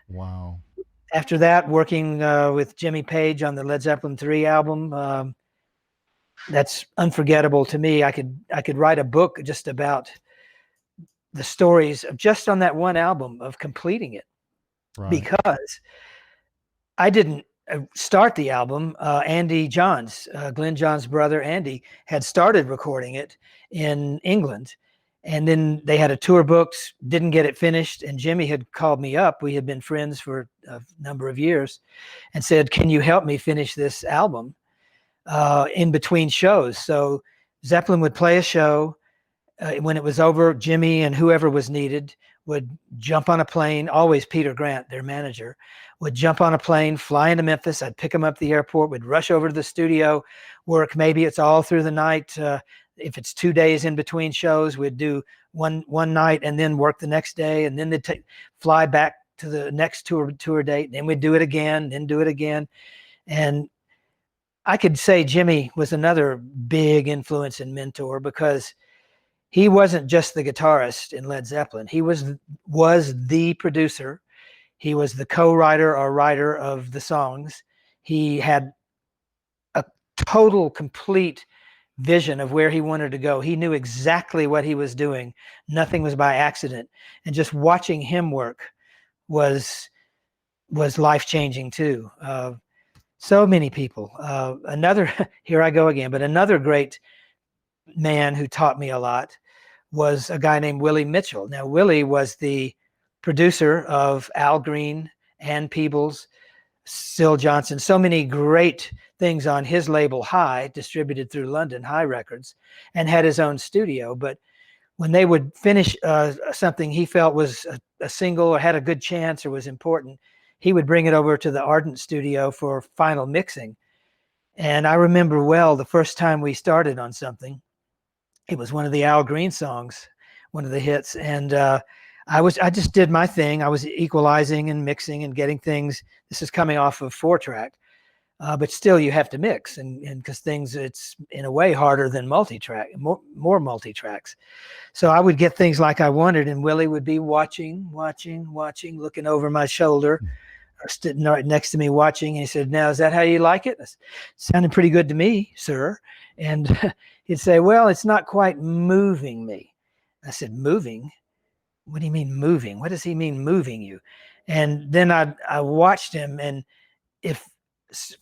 Wow. After that, working with Jimmy Page on the Led Zeppelin 3 album, that's unforgettable to me. I could write a book just about the stories of just on that one album of completing it. Right. Because I didn't start the album. Andy Johns, Glenn Johns' brother Andy, had started recording it in England, and then they had a tour booked, didn't get it finished, and Jimmy had called me up. We had been friends for a number of years, and said, "Can you help me finish this album in between shows?" So Zeppelin would play a show. When it was over, Jimmy and whoever was needed would jump on a plane, always Peter Grant, their manager, would jump on a plane, fly into Memphis. I'd pick them up at the airport, would rush over to the studio, work. Maybe it's all through the night. If it's 2 days in between shows, we'd do one night and then work the next day. And then they'd fly back to the next tour date. And then we'd do it again, then do it again. And I could say Jimmy was another big influence and mentor, because he wasn't just the guitarist in Led Zeppelin. He was the producer. He was the co-writer or writer of the songs. He had a total, complete vision of where he wanted to go. He knew exactly what he was doing. Nothing was by accident. And just watching him work was life-changing too. So many people. Here I go again, but another great man who taught me a lot was a guy named Willie Mitchell. Now, Willie was the producer of Al Green, Ann Peebles, Syl Johnson, so many great things on his label High, distributed through London, High Records, and had his own studio. But when they would finish something he felt was a single or had a good chance or was important, he would bring it over to the Ardent studio for final mixing. And I remember well the first time we started on something, it was one of the Al Green songs, one of the hits. And I just did my thing. I was equalizing and mixing and getting things. This is coming off of 4-track. But still you have to mix and because things, it's in a way harder than multi-track, more multi-tracks. So I would get things like I wanted, and Willie would be watching, looking over my shoulder or sitting right next to me watching. And he said, "Now, is that how you like it?" Sounded pretty good to me, sir. And he'd say, "Well, it's not quite moving me." I said, "Moving? What do you mean moving? What does he mean moving you?" And then I watched him, and if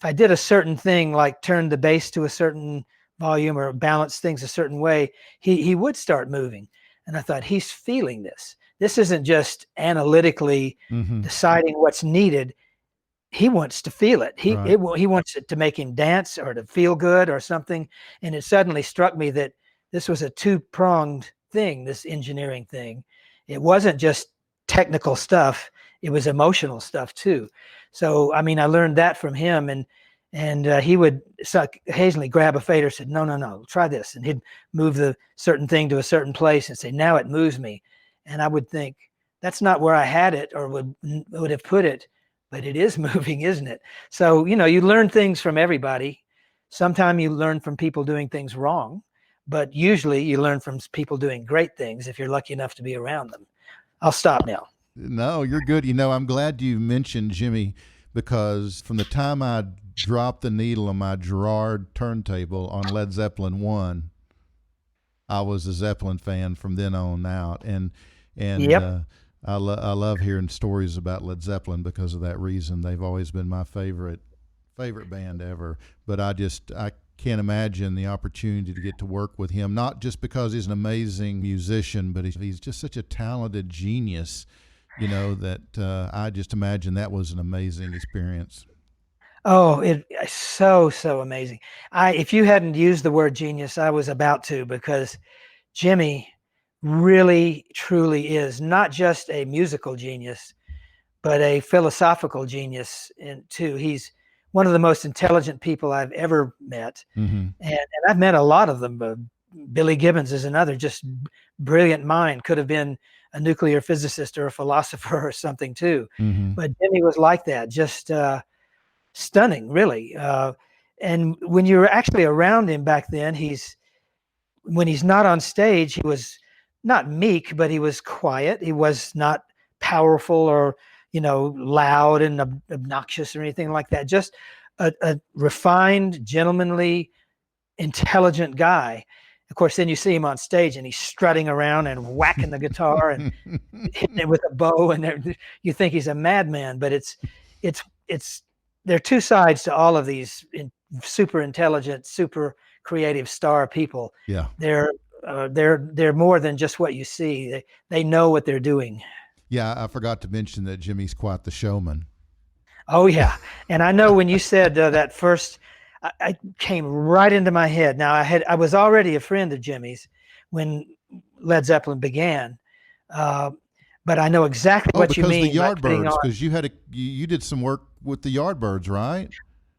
I did a certain thing, like turn the bass to a certain volume or balance things a certain way, he would start moving. And I thought, he's feeling this. This isn't just analytically deciding what's needed. He wants to feel it. He wants it to make him dance or to feel good or something. And it suddenly struck me that this was a two-pronged thing, this engineering thing. It wasn't just technical stuff. It was emotional stuff too. So, I mean, I learned that from him, and he would occasionally grab a fader and said, no, try this. And he'd move the certain thing to a certain place and say, now it moves me. And I would think, that's not where I had it or would have put it, but it is moving, isn't it? So, you know, you learn things from everybody. Sometimes you learn from people doing things wrong, but usually you learn from people doing great things if you're lucky enough to be around them. I'll stop now. No, you're good. You know, I'm glad you mentioned Jimmy, because from the time I dropped the needle on my Gerard turntable on Led Zeppelin 1, I was a Zeppelin fan from then on out. And yep. I love hearing stories about Led Zeppelin because of that reason. They've always been my favorite band ever. But I can't imagine the opportunity to get to work with him, not just because he's an amazing musician, but he's just such a talented genius. You know, that I just imagine that was an amazing experience. Oh, it's so amazing. If you hadn't used the word genius, I was about to, because Jimmy really, truly is not just a musical genius, but a philosophical genius too. He's one of the most intelligent people I've ever met. And I've met a lot of them. Billy Gibbons is another just brilliant mind, could have been a nuclear physicist or a philosopher or something too. But Jimmy was like that, just stunning, really. And when you were actually around him back then, when he's not on stage, he was not meek, but he was quiet. He was not powerful or, you know, loud and obnoxious or anything like that. Just a refined, gentlemanly, intelligent guy. Of course, then you see him on stage and he's strutting around and whacking the guitar and hitting it with a bow, and you think he's a madman. But there are two sides to all of these super intelligent, super creative star people. Yeah, they're more than just what you see. They know what they're doing. Yeah, I forgot to mention that Jimmy's quite the showman. Oh yeah, and I know when you said that first. I came right into my head. Now I was already a friend of Jimmy's when Led Zeppelin began, but I know exactly what you mean. The Yardbirds, because you did some work with the Yardbirds, right?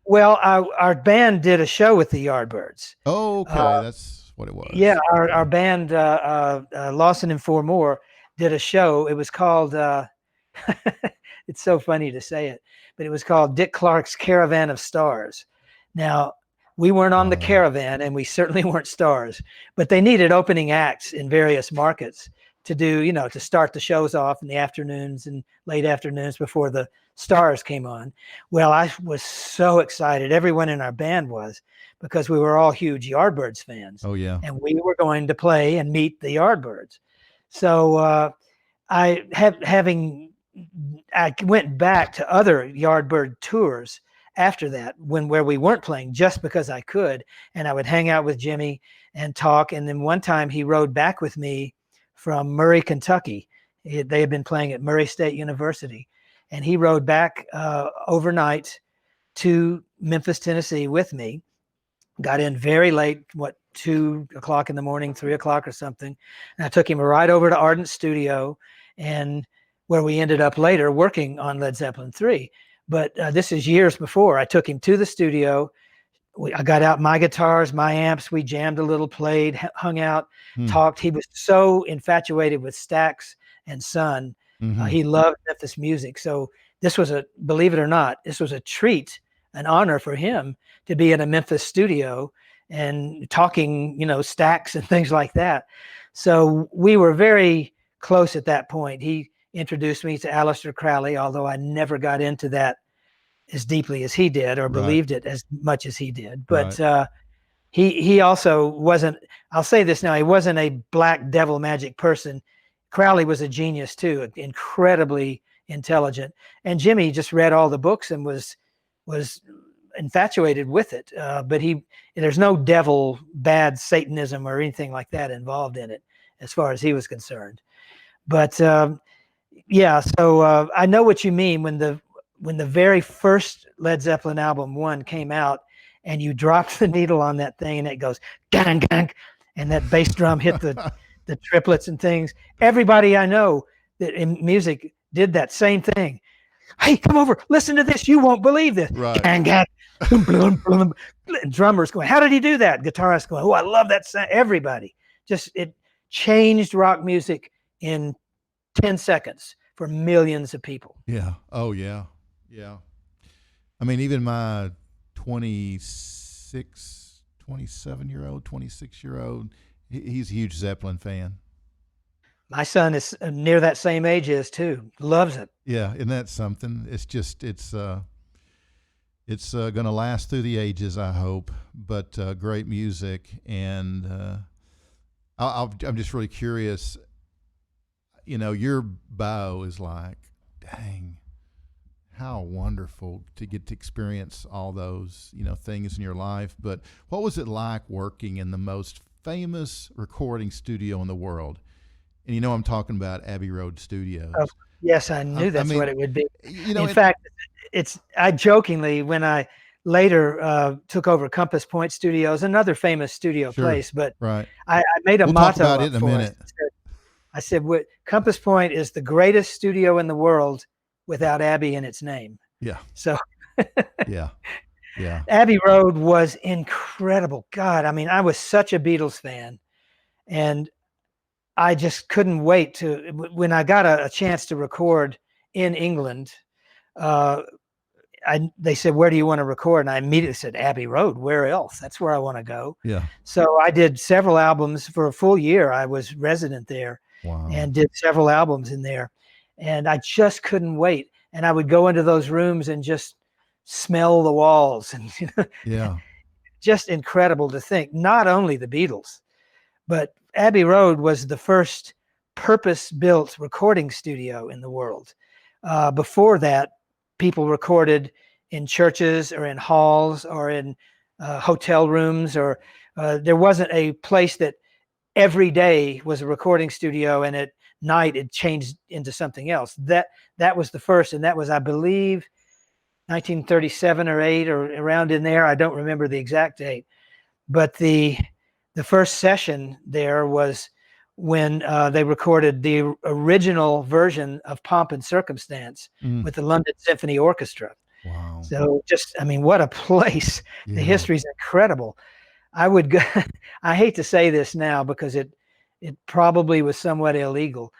Well, our band did a show with the Yardbirds. Oh, okay, that's what it was. Yeah, our band Lawson and Four More did a show. It was called. It's so funny to say it, but it was called Dick Clark's Caravan of Stars. Now, we weren't on the Caravan, and we certainly weren't stars, but they needed opening acts in various markets to do, you know, to start the shows off in the afternoons and late afternoons before the stars came on. Well, I was so excited. Everyone in our band was, because we were all huge Yardbirds fans. Oh, yeah. And we were going to play and meet the Yardbirds. So I went back to other Yardbird tours after that, where we weren't playing, just because I could, and I would hang out with Jimmy and talk. And then one time he rode back with me from Murray, Kentucky. They had been playing at Murray State University, and he rode back overnight to Memphis, Tennessee with me. got in very late, 2 o'clock in the morning, 3 o'clock or something. And I took him right over to Ardent's studio, and where we ended up later working on Led Zeppelin 3. But this is years before. I took him to the studio. I got out my guitars, my amps. We jammed a little, played, hung out, talked. He was so infatuated with Stax and Sun. He loved Memphis music. So this was believe it or not, this was a treat, an honor for him to be in a Memphis studio and talking, Stax and things like that. So we were very close at that point. He introduced me to Aleister Crowley, although I never got into that as deeply as he did or believed it as much as he did. But he also wasn't, I'll say this now, he wasn't a black devil magic person. Crowley was a genius too, incredibly intelligent. And Jimmy just read all the books and was infatuated with it. But there's no devil, bad Satanism or anything like that involved in it as far as he was concerned. But yeah, so I know what you mean when the very first Led Zeppelin album 1 came out and you dropped the needle on that thing and it goes gang gang, and that bass drum hit the triplets and things. Everybody I know that in music did that same thing. Hey, come over, listen to this. You won't believe this. Gang gang. Boom, boom, boom. Drummers going, how did he do that? Guitarists going, oh, I love that sound. Everybody. It changed rock music in 10 seconds for millions of people. Yeah. Oh, yeah. Yeah. I mean, even my 27-year-old, 26-year-old, he's a huge Zeppelin fan. My son is near that same age as too. Loves it. Yeah, and that's something. It's just it's going to last through the ages, I hope. But great music, and I'm just really curious. Your bio is like, dang, how wonderful to get to experience all those things in your life. But what was it like working in the most famous recording studio in the world? And I'm talking about Abbey Road Studios. Oh, yes, I knew that's what it would be. In fact, I jokingly, when I later took over Compass Point Studios, another famous studio place, but I made a motto. Talk about it in a minute. I said, Compass Point is the greatest studio in the world without Abbey in its name. Yeah. So yeah. Abbey Road was incredible. God, I mean, I was such a Beatles fan, and I just couldn't wait when I got a chance to record in England. They said, where do you want to record? And I immediately said, Abbey Road. Where else? That's where I want to go. Yeah. So I did several albums for a full year. I was resident there. Wow. And did several albums in there. And I just couldn't wait. And I would go into those rooms and just smell the walls. And yeah, just incredible to think. Not only the Beatles, but Abbey Road was the first purpose-built recording studio in the world. Before that, people recorded in churches or in halls or in hotel rooms, or there wasn't a place that every day was a recording studio and at night it changed into something else. That was the first, and that was, I believe, 1937 or 8 or around in there. I don't remember the exact date, but the first session there was when they recorded the original version of Pomp and Circumstance with the London Symphony Orchestra. Wow. So just, I mean, what a place. Yeah. The history is incredible. I would go, I hate to say this now because it probably was somewhat illegal,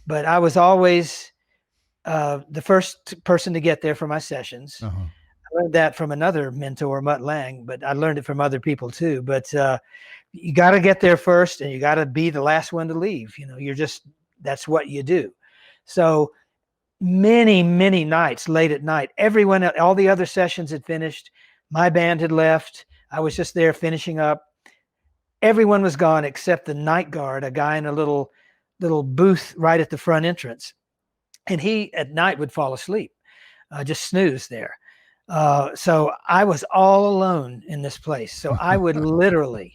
but I was always the first person to get there for my sessions. Uh-huh. I learned that from another mentor, Mutt Lang, but I learned it from other people too. But you got to get there first, and you got to be the last one to leave. That's what you do. So many, many nights, late at night, all the other sessions had finished. My band had left. I was just there finishing up. Everyone was gone except the night guard, a guy in a little booth right at the front entrance. And he at night would fall asleep, just snooze there. So I was all alone in this place. So I would literally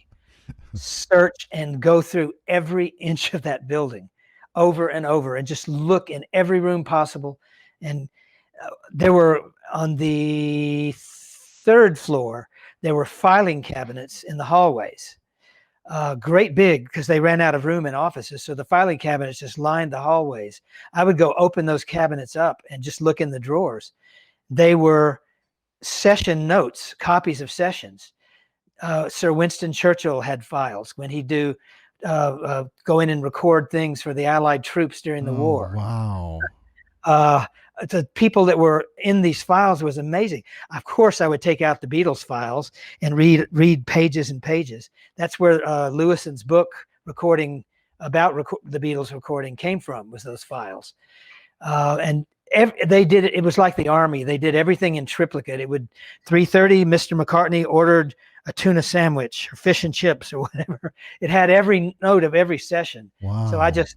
search and go through every inch of that building over and over and just look in every room possible. And there were on the third floor, there were filing cabinets in the hallways, great big, because they ran out of room in offices. So the filing cabinets just lined the hallways. I would go open those cabinets up and just look in the drawers. They were session notes, copies of sessions. Sir Winston Churchill had files when he'd do go in and record things for the Allied troops during the war. Wow. The people that were in these files was amazing. Of course, I would take out the Beatles files and read pages and pages. That's where Lewison's book recording about the Beatles recording came from, was those files. And they did it. It was like the Army. They did everything in triplicate. It would 3:30. Mr. McCartney ordered a tuna sandwich or fish and chips or whatever. It had every note of every session. Wow. So I just,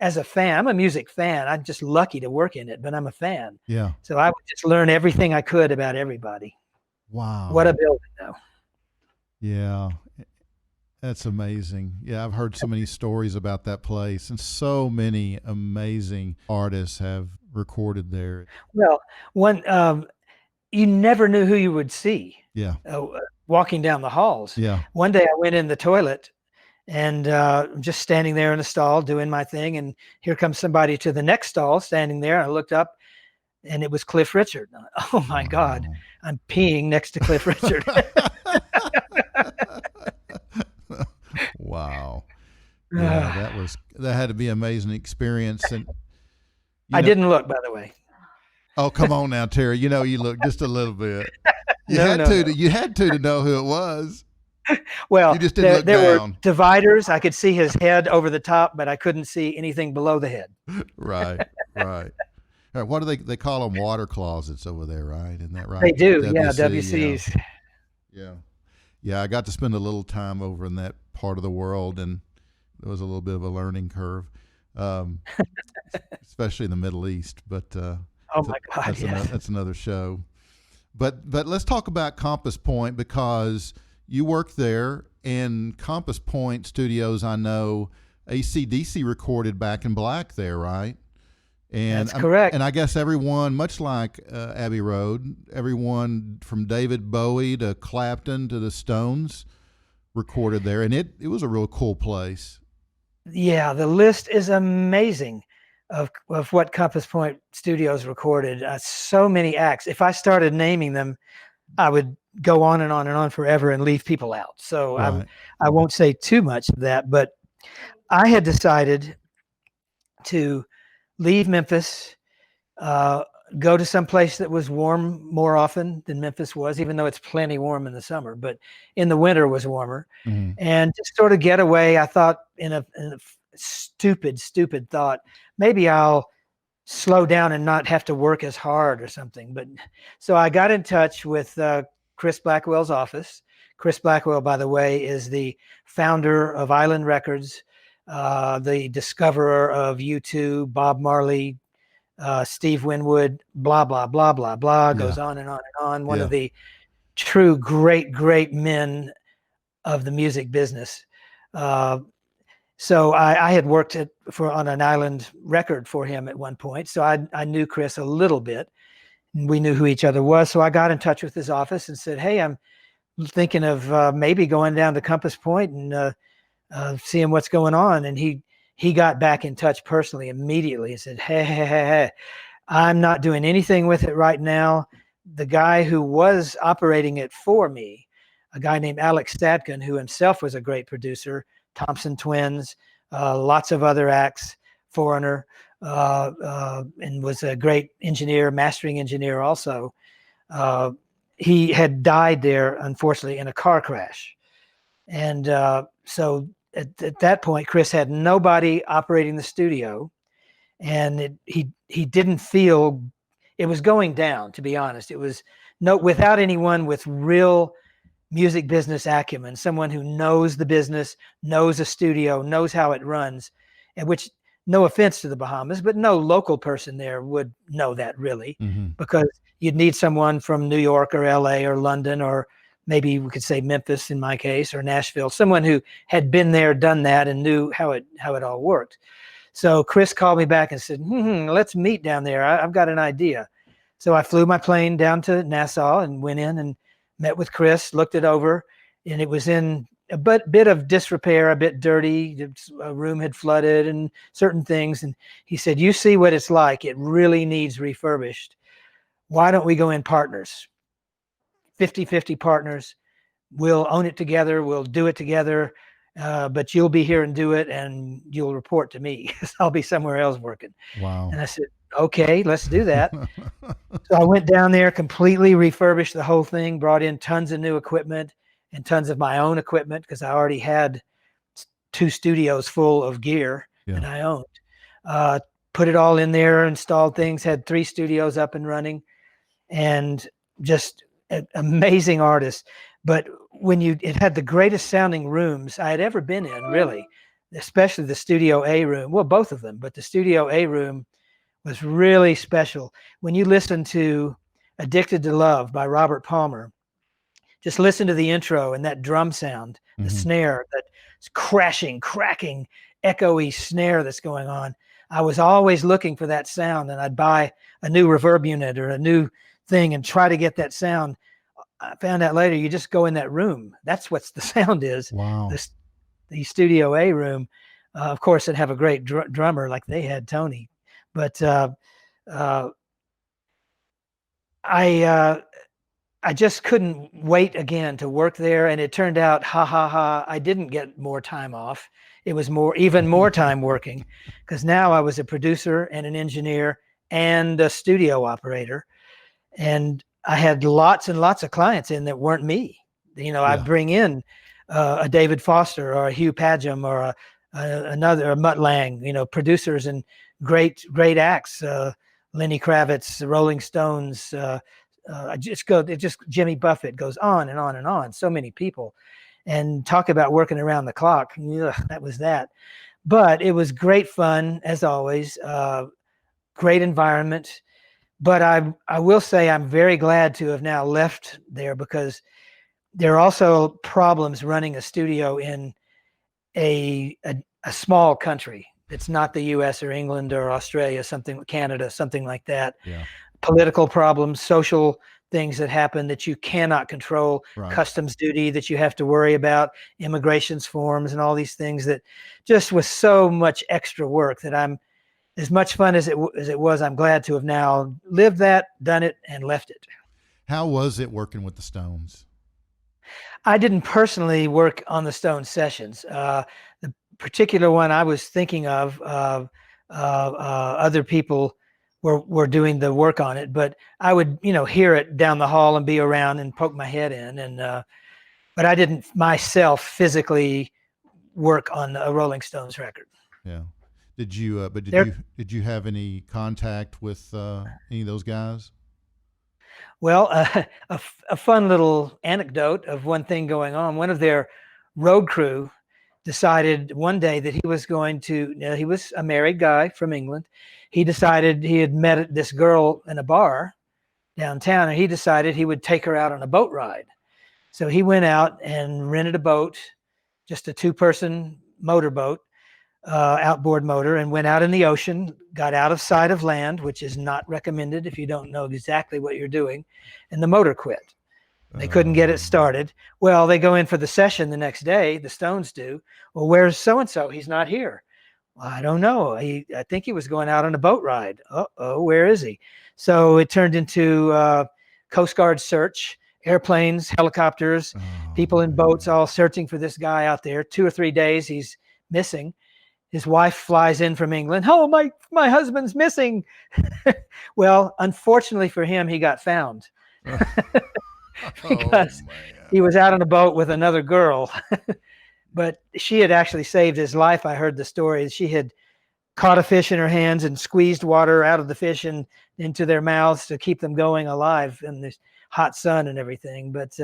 as a fan, I'm a music fan. I'm just lucky to work in it, but I'm a fan. Yeah. So I would just learn everything I could about everybody. Wow. What a building, though. Yeah. That's amazing. Yeah, I've heard so many stories about that place, and so many amazing artists have recorded there. Well, you never knew who you would see. Yeah. Walking down the halls. Yeah. One day I went in the toilet and just standing there in the stall doing my thing, and here comes somebody to the next stall standing there. I looked up and it was Cliff Richard. Oh my God, I'm peeing next to Cliff Richard. Wow. Yeah, that had to be an amazing experience. And I didn't look, by the way. Oh, come on now, Terry. You look just a little bit. You You had to know who it was. Well, you just didn't look there down. were dividers. I could see his head over the top, but I couldn't see anything below the head. Right. What do they call them? Water closets over there, right? Isn't that right? They do, yeah, WCs. Yeah. I got to spend a little time over in that part of the world, and there was a little bit of a learning curve, especially in the Middle East. But oh my God, that's another show. But let's talk about Compass Point, because you worked there, and Compass Point Studios, I know AC/DC recorded Back in Black there, right? And that's correct. And I guess everyone, much like Abbey Road, everyone from David Bowie to Clapton to the Stones recorded there, and it was a real cool place. Yeah, the list is amazing of what Compass Point Studios recorded. So many acts. If I started naming them, I would go on and on and on forever and leave people out. So Right. I won't say too much of that, but I had decided to leave Memphis, go to some place that was warm more often than Memphis was, even though it's plenty warm in the summer, but in the winter was warmer, and just sort of get away. I thought in a stupid thought, maybe I'll slow down and not have to work as hard or something. But so I got in touch with Chris Blackwell's office. Chris Blackwell, by the way, is the founder of Island Records, the discoverer of U2, Bob Marley, Steve Winwood, blah, blah, blah, blah, blah, goes on and on and on. One of the true great men of the music business. So I had worked on an Island record for him at one point. So I knew Chris a little bit, and we knew who each other was. So I got in touch with his office and said, hey, I'm thinking of maybe going down to Compass Point and seeing what's going on. And he got back in touch personally immediately and said, hey, I'm not doing anything with it right now. The guy who was operating it for me, a guy named Alex Stadkin, who himself was a great producer, Thompson Twins, lots of other acts, Foreigner, and was a great engineer, mastering engineer also. He had died there, unfortunately, in a car crash. And so at that point, Chris had nobody operating the studio, and he didn't feel it was going down, to be honest. It was without anyone with real music business acumen, someone who knows the business, knows a studio, knows how it runs, and which, no offense to the Bahamas, but no local person there would know that really, because you'd need someone from New York or LA or London, or maybe we could say Memphis in my case, or Nashville, someone who had been there, done that, and knew how it all worked. So Chris called me back and said, let's meet down there. I've got an idea. So I flew my plane down to Nassau and went in and met with Chris, looked it over, and it was in a bit of disrepair, a bit dirty. A room had flooded and certain things. And he said, you see what it's like. It really needs refurbished. Why don't we go in partners? 50-50 partners. We'll own it together. We'll do it together. But you'll be here and do it, and you'll report to me because I'll be somewhere else working. Wow. And I said, okay, let's do that. So I went down there, completely refurbished the whole thing, brought in tons of new equipment and tons of my own equipment because I already had 2 studios full of gear that I owned. Put it all in there, installed things, had 3 studios up and running, and just amazing artists. But it had the greatest sounding rooms I had ever been in, really, especially the Studio A room. Well, both of them, but the Studio A room was really special. When you listen to Addicted to Love by Robert Palmer, just listen to the intro and that drum sound, the snare, that crashing, cracking, echoey snare that's going on. I was always looking for that sound, and I'd buy a new reverb unit or a new thing and try to get that sound. I found out later, you just go in that room. That's what the sound is. Wow. The Studio A room, of course, it'd have a great drummer like they had, Tony. But I just couldn't wait again to work there. And it turned out, I didn't get more time off. It was even more time working, because now I was a producer and an engineer and a studio operator. And I had lots and lots of clients in that weren't me. I'd bring in a David Foster or a Hugh Padgham or a Mutt Lange, producers and great acts, Lenny Kravitz, the Rolling Stones, Jimmy Buffett, goes on and on and on. So many people, and talk about working around the clock. Ugh, that was that. But it was great fun as always. Great environment. But I will say I'm very glad to have now left there, because there are also problems running a studio in a small country. It's not the US or England or Australia, Canada, something like that. Yeah. Political problems, social things that happen that you cannot control, Right. Customs duty that you have to worry about, immigrations forms, and all these things that just was so much extra work that I'm, as much fun as it was, I'm glad to have now lived that, done it, and left it. How was it working with the Stones? I didn't personally work on the Stones sessions. The particular one I was thinking of, other people were doing the work on it, but I would, hear it down the hall and be around and poke my head in. And but I didn't myself physically work on a Rolling Stones record. Yeah. Did you? Did you have any contact with any of those guys? Well, a fun little anecdote of one thing going on. One of their road crew decided one day that he was going to, he was a married guy from England. He decided he had met this girl in a bar downtown, and he decided he would take her out on a boat ride. So he went out and rented a boat, just a 2-person motorboat, outboard motor, and went out in the ocean, got out of sight of land, which is not recommended if you don't know exactly what you're doing, and the motor quit. They couldn't get it started. Well, they go in for the session the next day, the Stones do. Well, where's so-and-so? He's not here. Well, I don't know. I think he was going out on a boat ride. Uh-oh, where is he? So it turned into Coast Guard search, airplanes, helicopters, people in boats all searching for this guy out there. 2 or 3 days he's missing. His wife flies in from England. Oh, my husband's missing. Well, unfortunately for him, he got found. Because he was out on a boat with another girl. But she had actually saved his life. I heard the story. She had caught a fish in her hands and squeezed water out of the fish and into their mouths to keep them going alive in this hot sun and everything. But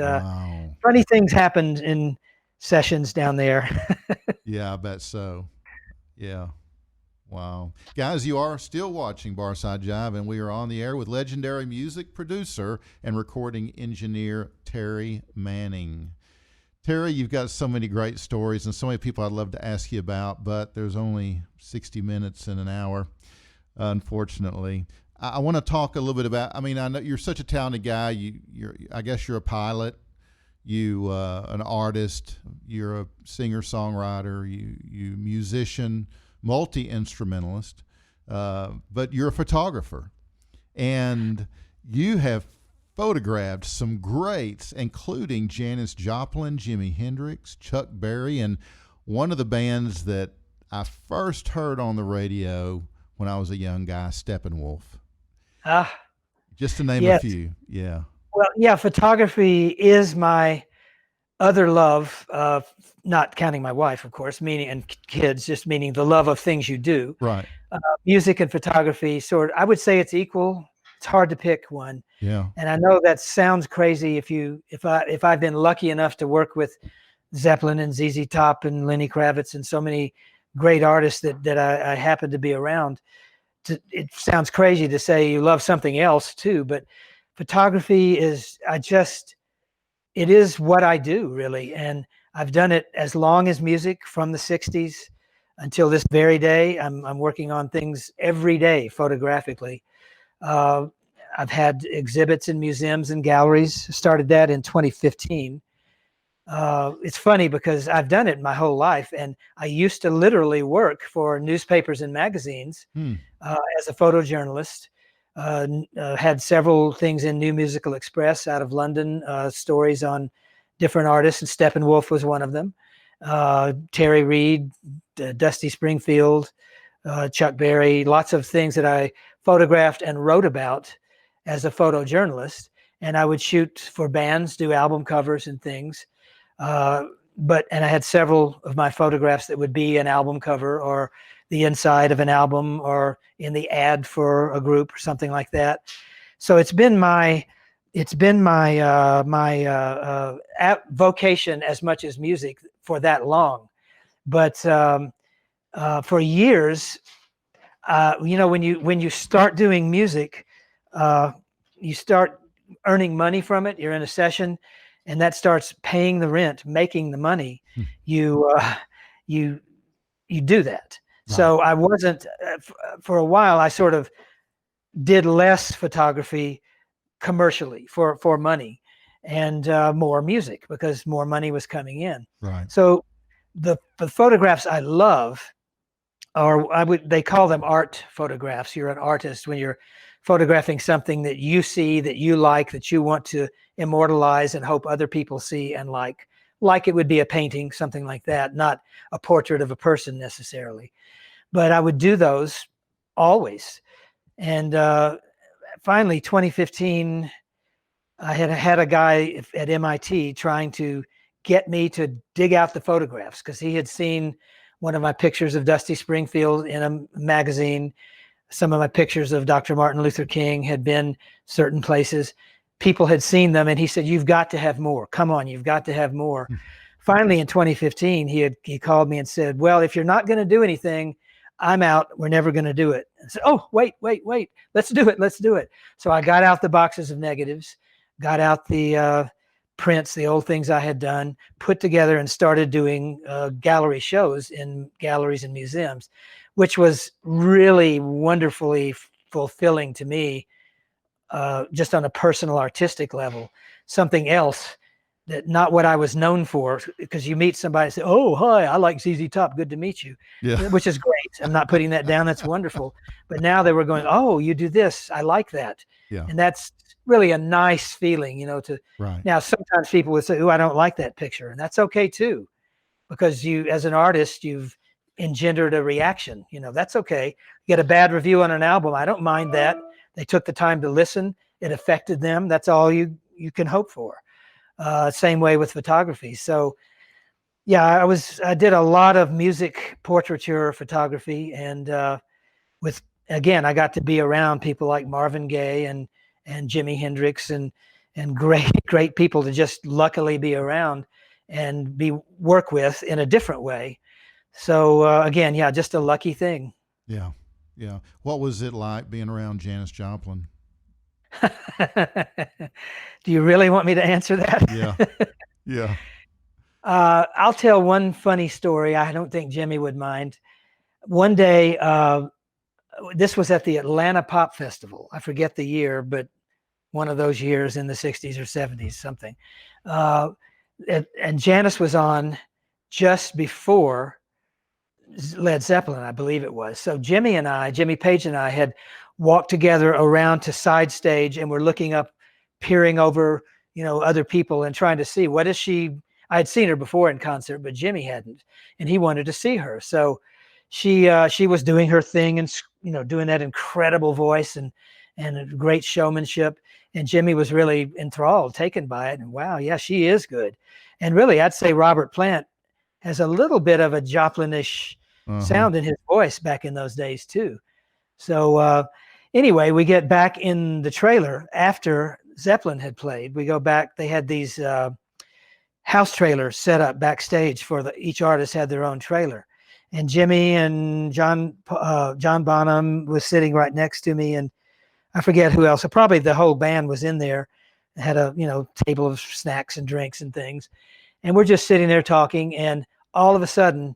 funny things happened in sessions down there. Yeah, I bet so. Yeah. Wow. Guys, you are still watching Barside Jive, and we are on the air with legendary music producer and recording engineer Terry Manning. Terry, you've got so many great stories and so many people I'd love to ask you about, but there's only 60 minutes in an hour, unfortunately. I want to talk a little bit about, I know you're such a talented guy. I guess you're a pilot. you an artist, you're a singer-songwriter, you musician, multi-instrumentalist, but you're a photographer. And you have photographed some greats, including Janis Joplin, Jimi Hendrix, Chuck Berry, and one of the bands that I first heard on the radio when I was a young guy, Steppenwolf. Just to name a few. Yeah. Well, yeah, photography is my other love, not counting my wife, of course, meaning, and kids, just meaning the love of things you do. Right. Music and photography, I would say it's equal. It's hard to pick one. Yeah. And I know that sounds crazy if I've been lucky enough to work with Zeppelin and ZZ Top and Lenny Kravitz and so many great artists that I happen to be around. It sounds crazy to say you love something else too, but photography is, it is what I do really. And I've done it as long as music, from the 60s until this very day. I'm working on things every day photographically. I've had exhibits in museums and galleries. Started that in 2015. It's funny because I've done it my whole life, and I used to literally work for newspapers and magazines as a photojournalist. Had several things in New Musical Express out of London, stories on different artists, and Steppenwolf was one of them. Terry Reid, Dusty Springfield, Chuck Berry, lots of things that I photographed and wrote about as a photojournalist. And I would shoot for bands, do album covers and things. And I had several of my photographs that would be an album cover or the inside of an album or in the ad for a group or something like that. So it's been my vocation as much as music for that long. But for years, when you start doing music, you start earning money from it. You're in a session, and that starts paying the rent, making the money. You do that. Right. So I wasn't for a while. I sort of did less photography commercially for money, and more music because more money was coming in. Right. So the photographs I love they call them art photographs. You're an artist when you're photographing something that you see, that you like, that you want to immortalize and hope other people see and like it would be a painting, something like that, not a portrait of a person necessarily. But I would do those always. And finally, 2015, I had a guy at MIT trying to get me to dig out the photographs because he had seen one of my pictures of Dusty Springfield in a magazine. Some of my pictures of Dr. Martin Luther King had been certain places. People had seen them, and he said, "You've got to have more. Come on, you've got to have more." Finally, in 2015, he called me and said, "Well, if you're not going to do anything, I'm out. We're never going to do it." I said, "Oh, wait. Let's do it. So I got out the boxes of negatives, got out the prints, the old things I had done, put together and started doing gallery shows in galleries and museums, which was really wonderfully fulfilling to me, just on a personal artistic level. Something else that not what I was known for, because you meet somebody and say, "Oh, hi, I like ZZ Top. Good to meet you." Yeah. Which is great. I'm not putting that down. That's wonderful. But now they were going, "Oh, you do this. I like that." Yeah. And that's really a nice feeling, Right. Now, sometimes people would say, "Oh, I don't like that picture." And that's okay too, because you, as an artist, you've engendered a reaction. That's okay. You get a bad review on an album. I don't mind that. They took the time to listen. It affected them. That's all you can hope for. Same way with photography. So yeah, I did a lot of music portraiture photography, and I got to be around people like Marvin Gaye and Jimi Hendrix and great people to just luckily be around and work with in a different way. So just a lucky thing. Yeah. Yeah. What was it like being around Janis Joplin? Do you really want me to answer that? Yeah. Yeah. I'll tell one funny story. I don't think Jimmy would mind. One day, this was at the Atlanta Pop Festival. I forget the year, but one of those years in the 60s or 70s, something. and Janis was on just before Led Zeppelin, I believe it was. So Jimmy Page and I had walked together around to side stage, and we're looking up, peering over, other people and trying to see what is she. I had seen her before in concert, but Jimmy hadn't, and he wanted to see her. So she was doing her thing and doing that incredible voice and great showmanship. And Jimmy was really enthralled, taken by it. And wow, yeah, she is good. And really, I'd say Robert Plant has a little bit of a Joplin-ish sound in his voice back in those days too. So anyway, we get back in the trailer after Zeppelin had played. We go back. They had these house trailers set up backstage for each artist had their own trailer. And Jimmy and John Bonham was sitting right next to me, and I forget who else. So probably the whole band was in there. It had a table of snacks and drinks and things, and we're just sitting there talking. And all of a sudden,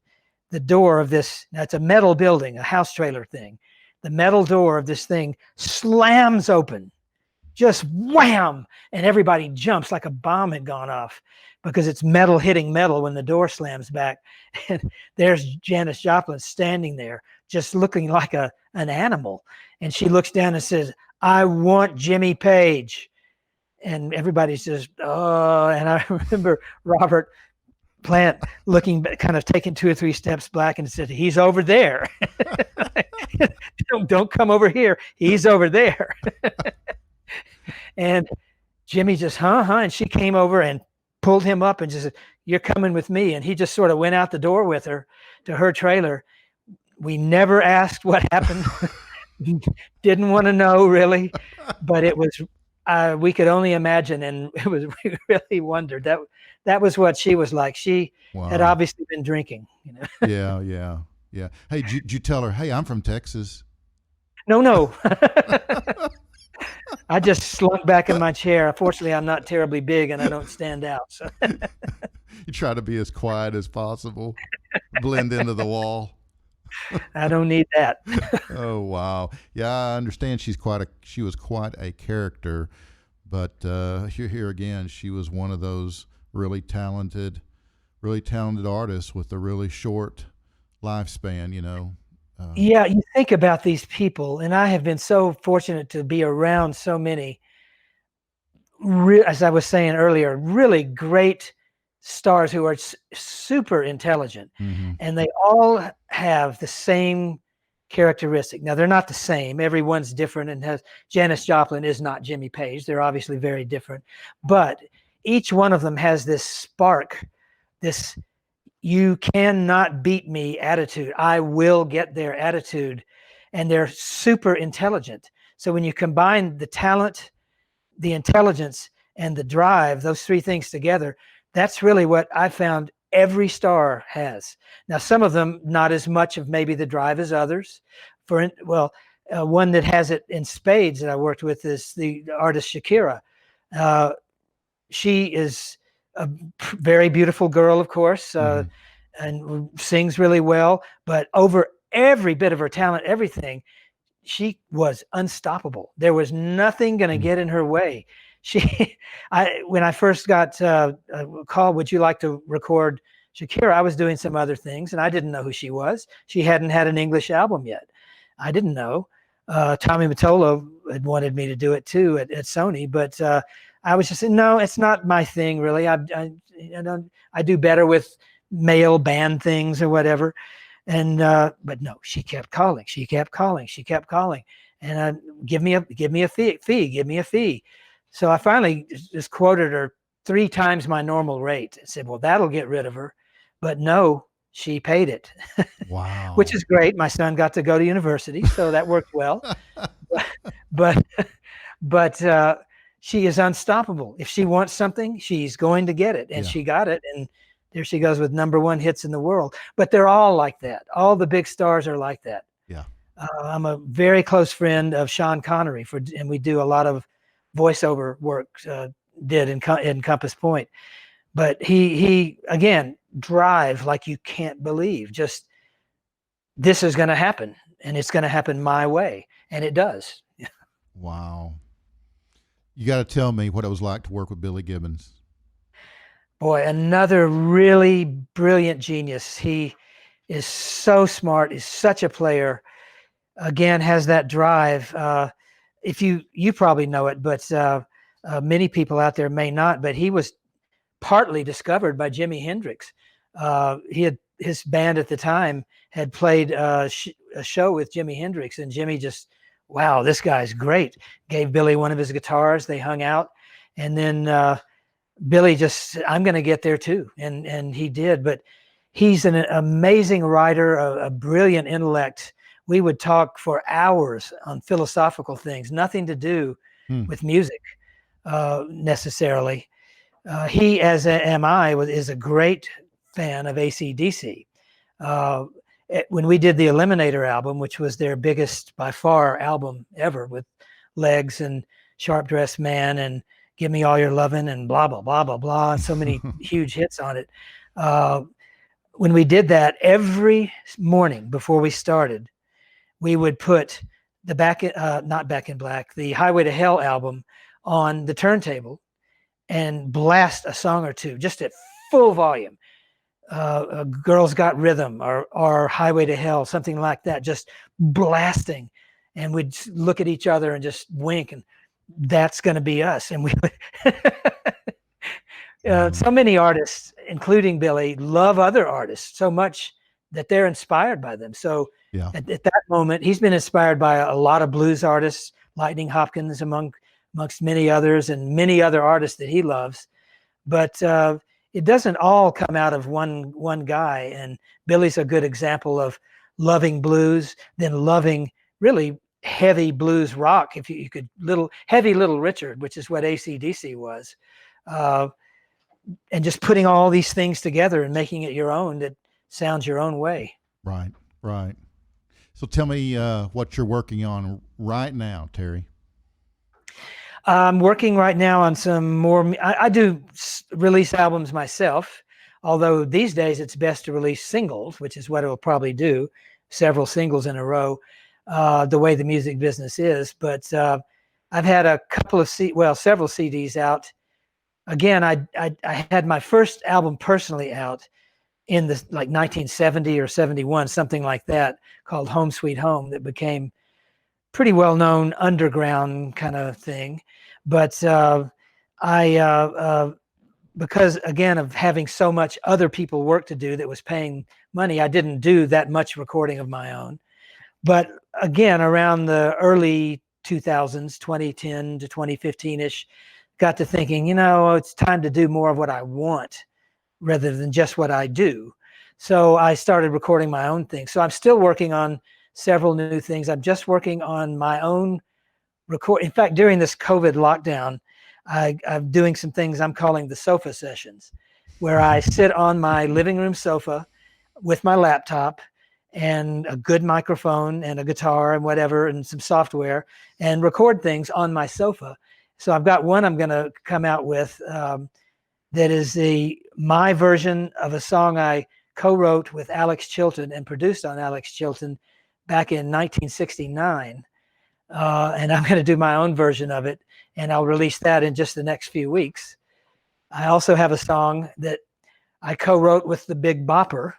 the door of this, now it's a metal building, a house trailer thing. The metal door of this thing slams open, just wham, and everybody jumps like a bomb had gone off, because it's metal hitting metal when the door slams back. And there's Janis Joplin standing there, just looking like an animal. And she looks down and says, "I want Jimmy Page." And everybody's just, oh. And I remember Robert Plant looking, kind of taking 2 or 3 steps back and said, "He's over there." Don't come over here. He's over there. And Jimmy just, and she came over and pulled him up and just said, "You're coming with me." And he just sort of went out the door with her to her trailer. We never asked what happened. Didn't want to know really, but it was, we could only imagine. And it was, we really wondered that was what she was like. She had obviously been drinking, Yeah. Hey, did you tell her, "Hey, I'm from Texas"? No. I just slunk back in my chair. Fortunately, I'm not terribly big and I don't stand out. So You try to be as quiet as possible, blend into the wall. I don't need that. Oh, wow. Yeah, I understand she was quite a character, but here again, she was one of those really talented artists with a really short lifespan, Yeah, you think about these people, and I have been so fortunate to be around so many, as I was saying earlier, really great stars who are super intelligent, and they all have the same characteristic. Now, they're not the same. Everyone's different, and Janis Joplin is not Jimmy Page. They're obviously very different, but each one of them has this spark, this "you cannot beat me" attitude. I will get their attitude. And they're super intelligent. So when you combine the talent, the intelligence, and the drive, those 3 things together, that's really what I found every star has. Now, some of them not as much of maybe the drive as others. One that has it in spades that I worked with is the artist Shakira. She is a very beautiful girl, of course, and sings really well. But over every bit of her talent, everything, she was unstoppable. There was nothing going to get in her way. When I first got a call, "Would you like to record Shakira?" I was doing some other things, and I didn't know who she was. She hadn't had an English album yet. I didn't know. Tommy Mottola had wanted me to do it too at Sony, but I was just saying, no, it's not my thing really. I do better with male band things or whatever. And but no, she kept calling. She kept calling. And give me a fee. So I finally just quoted her 3 times my normal rate and said, "Well, that'll get rid of her." But no, she paid it. Wow. Which is great. My son got to go to university, so that worked well. but she is unstoppable. If she wants something, she's going to get it. And she got it. And there she goes with #1 hits in the world. But they're all like that. All the big stars are like that. Yeah. I'm a very close friend of Sean Connery, and we do a lot of voiceover work, did in Compass Point. But he again, drive like you can't believe. Just, this is going to happen, and it's going to happen my way. And it does. Wow. You got to tell me what it was like to work with Billy Gibbons. Boy, another really brilliant genius. He is so smart, is such a player. Again, has that drive. If you probably know it, but many people out there may not. But he was partly discovered by Jimi Hendrix. His band at the time had played a show with Jimi Hendrix, and Jimmy just, wow, this guy's great. Gave Billy one of his guitars. They hung out, and then Billy just, I'm going to get there too, and he did. But he's an amazing writer, a brilliant intellect. We would talk for hours on philosophical things, nothing to do with music necessarily. He, as am I, is a great fan of AC/DC. When we did the Eliminator album, which was their biggest by far album ever, with Legs and Sharp Dressed Man and Give Me All Your Lovin' and blah, blah, blah, blah, blah, and so many huge hits on it. When we did that, every morning before we started, we would put the not Back in Black, the Highway to Hell album on the turntable and blast a song or two just at full volume. Girls Got Rhythm or Highway to Hell, something like that, just blasting. And we'd look at each other and just wink, and that's going to be us. And we would, so many artists, including Billy, love other artists so much that they're inspired by them. So at that moment, he's been inspired by a lot of blues artists, Lightning Hopkins amongst many others, and many other artists that he loves. But it doesn't all come out of one guy. And Billy's a good example of loving blues, then loving really heavy blues rock, if you could, heavy Little Richard, which is what AC/DC was, and just putting all these things together and making it your own that sounds your own way. Right. So tell me what you're working on right now, Terry. I'm working right now on some more. I do release albums myself, although these days it's best to release singles, which is what it'll probably do, several singles in a row, the way the music business is. But I've had a couple of several CDs out. Again, I had my first album personally out in the 1970 or 71, something like that, called Home Sweet Home, that became pretty well known underground kind of thing. But I because again of having so much other people work to do that was paying money, I didn't do that much recording of my own. But again, around the early 2000s, 2010 to 2015-ish, got to thinking, it's time to do more of what I want rather than just what I do. So I started recording my own things. So I'm still working on several new things. I'm just working on my own record. In fact, during this COVID lockdown, I'm doing some things I'm calling the sofa sessions, where I sit on my living room sofa with my laptop and a good microphone and a guitar and whatever and some software and record things on my sofa. So I've got one I'm going to come out with that is my version of a song I co-wrote with Alex Chilton and produced on Alex Chilton back in 1969. And I'm going to do my own version of it, and I'll release that in just the next few weeks. I also have a song that I co-wrote with the Big Bopper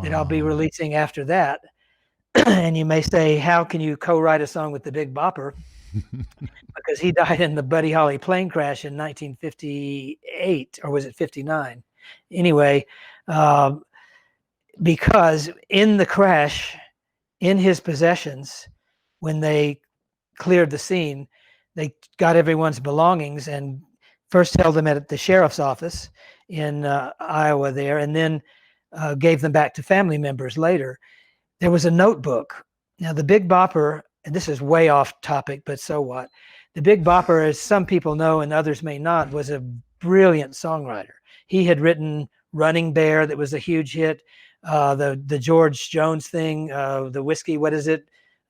that I'll be releasing after that. And you may say, how can you co-write a song with the Big Bopper? Because he died in the Buddy Holly plane crash in 1958, or was it 59? Anyway, because in the crash, in his possessions, when they cleared the scene, they got everyone's belongings and first held them at the sheriff's office in Iowa there, and then gave them back to family members later. There was a notebook. Now, the Big Bopper, and this is way off topic, but so what? The Big Bopper, as some people know and others may not, was a brilliant songwriter. He had written Running Bear, that was a huge hit, the George Jones thing, the whiskey, what is it?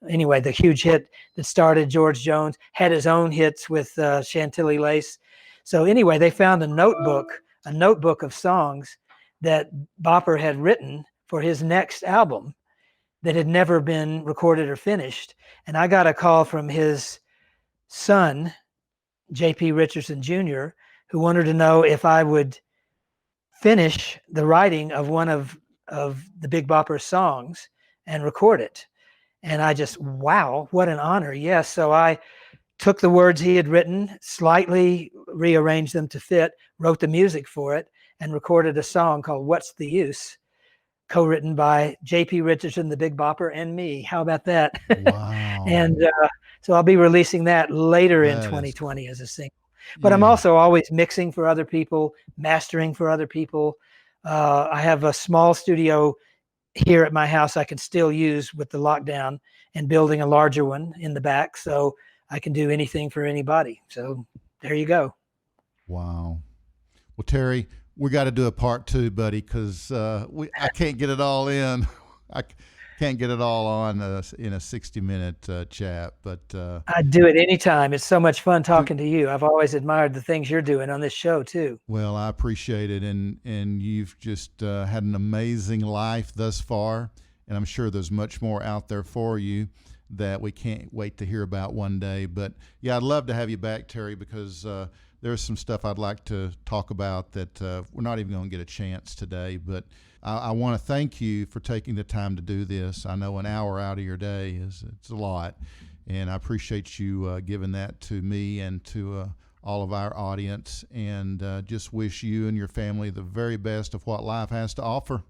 Anyway, the huge hit that started George Jones, had his own hits with Chantilly Lace. So anyway, they found a notebook of songs that Bopper had written for his next album that had never been recorded or finished. And I got a call from his son, J.P. Richardson Jr., who wanted to know if I would finish the writing of one of the Big Bopper's songs and record it. And I just, wow, what an honor. Yes. So I took the words he had written, slightly rearranged them to fit, wrote the music for it, and recorded a song called What's the Use, co-written by J.P. Richardson, the Big Bopper, and me. How about that? Wow. And so I'll be releasing that later in That is 2020 as a single. But I'm also always mixing for other people, mastering for other people. I have a small studio here at my house I can still use with the lockdown, and building a larger one in the back. So I can do anything for anybody. So there you go. Wow. Well, Terry, we got to do a part 2, buddy, because I can't get it all in. I can't get it all on in a 60-minute chat. But I'd do it anytime. It's so much fun talking to you. I've always admired the things you're doing on this show too. Well, I appreciate it, and you've just had an amazing life thus far, and I'm sure there's much more out there for you that we can't wait to hear about one day. But yeah, I'd love to have you back, Terry, because there's some stuff I'd like to talk about that we're not even going to get a chance today. But I want to thank you for taking the time to do this. I know an hour out of your day it's a lot, and I appreciate you giving that to me and to all of our audience, and just wish you and your family the very best of what life has to offer.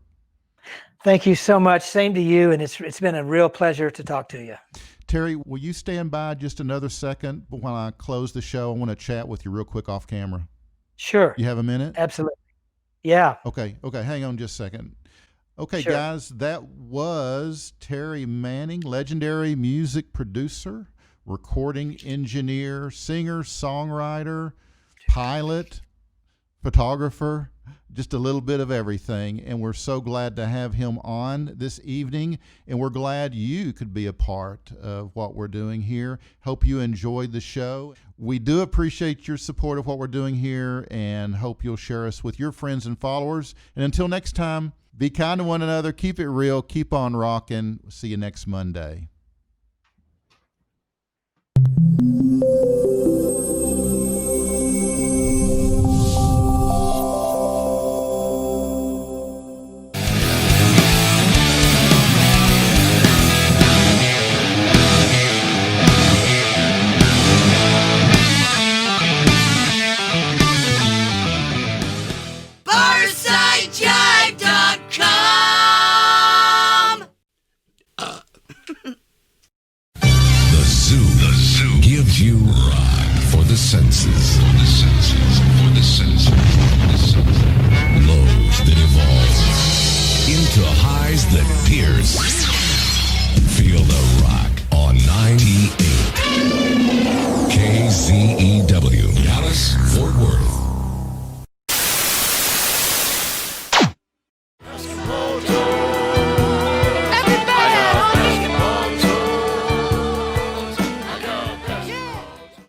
Thank you so much. Same to you. And it's been a real pleasure to talk to you. Terry, will you stand by just another second while I close the show? I want to chat with you real quick off camera. Sure. You have a minute? Absolutely. Yeah. Okay. Hang on just a second. Okay, Sure. guys, that was Terry Manning, legendary music producer, recording engineer, singer, songwriter, pilot, photographer, just a little bit of everything. And we're so glad to have him on this evening. And we're glad you could be a part of what we're doing here. Hope you enjoyed the show. We do appreciate your support of what we're doing here, and hope you'll share us with your friends and followers. And until next time, be kind to one another. Keep it real. Keep on rocking. See you next Monday. BarsideJive.com. The zoo gives you rock for the senses. Lows that evolve into highs that pierce. Feel the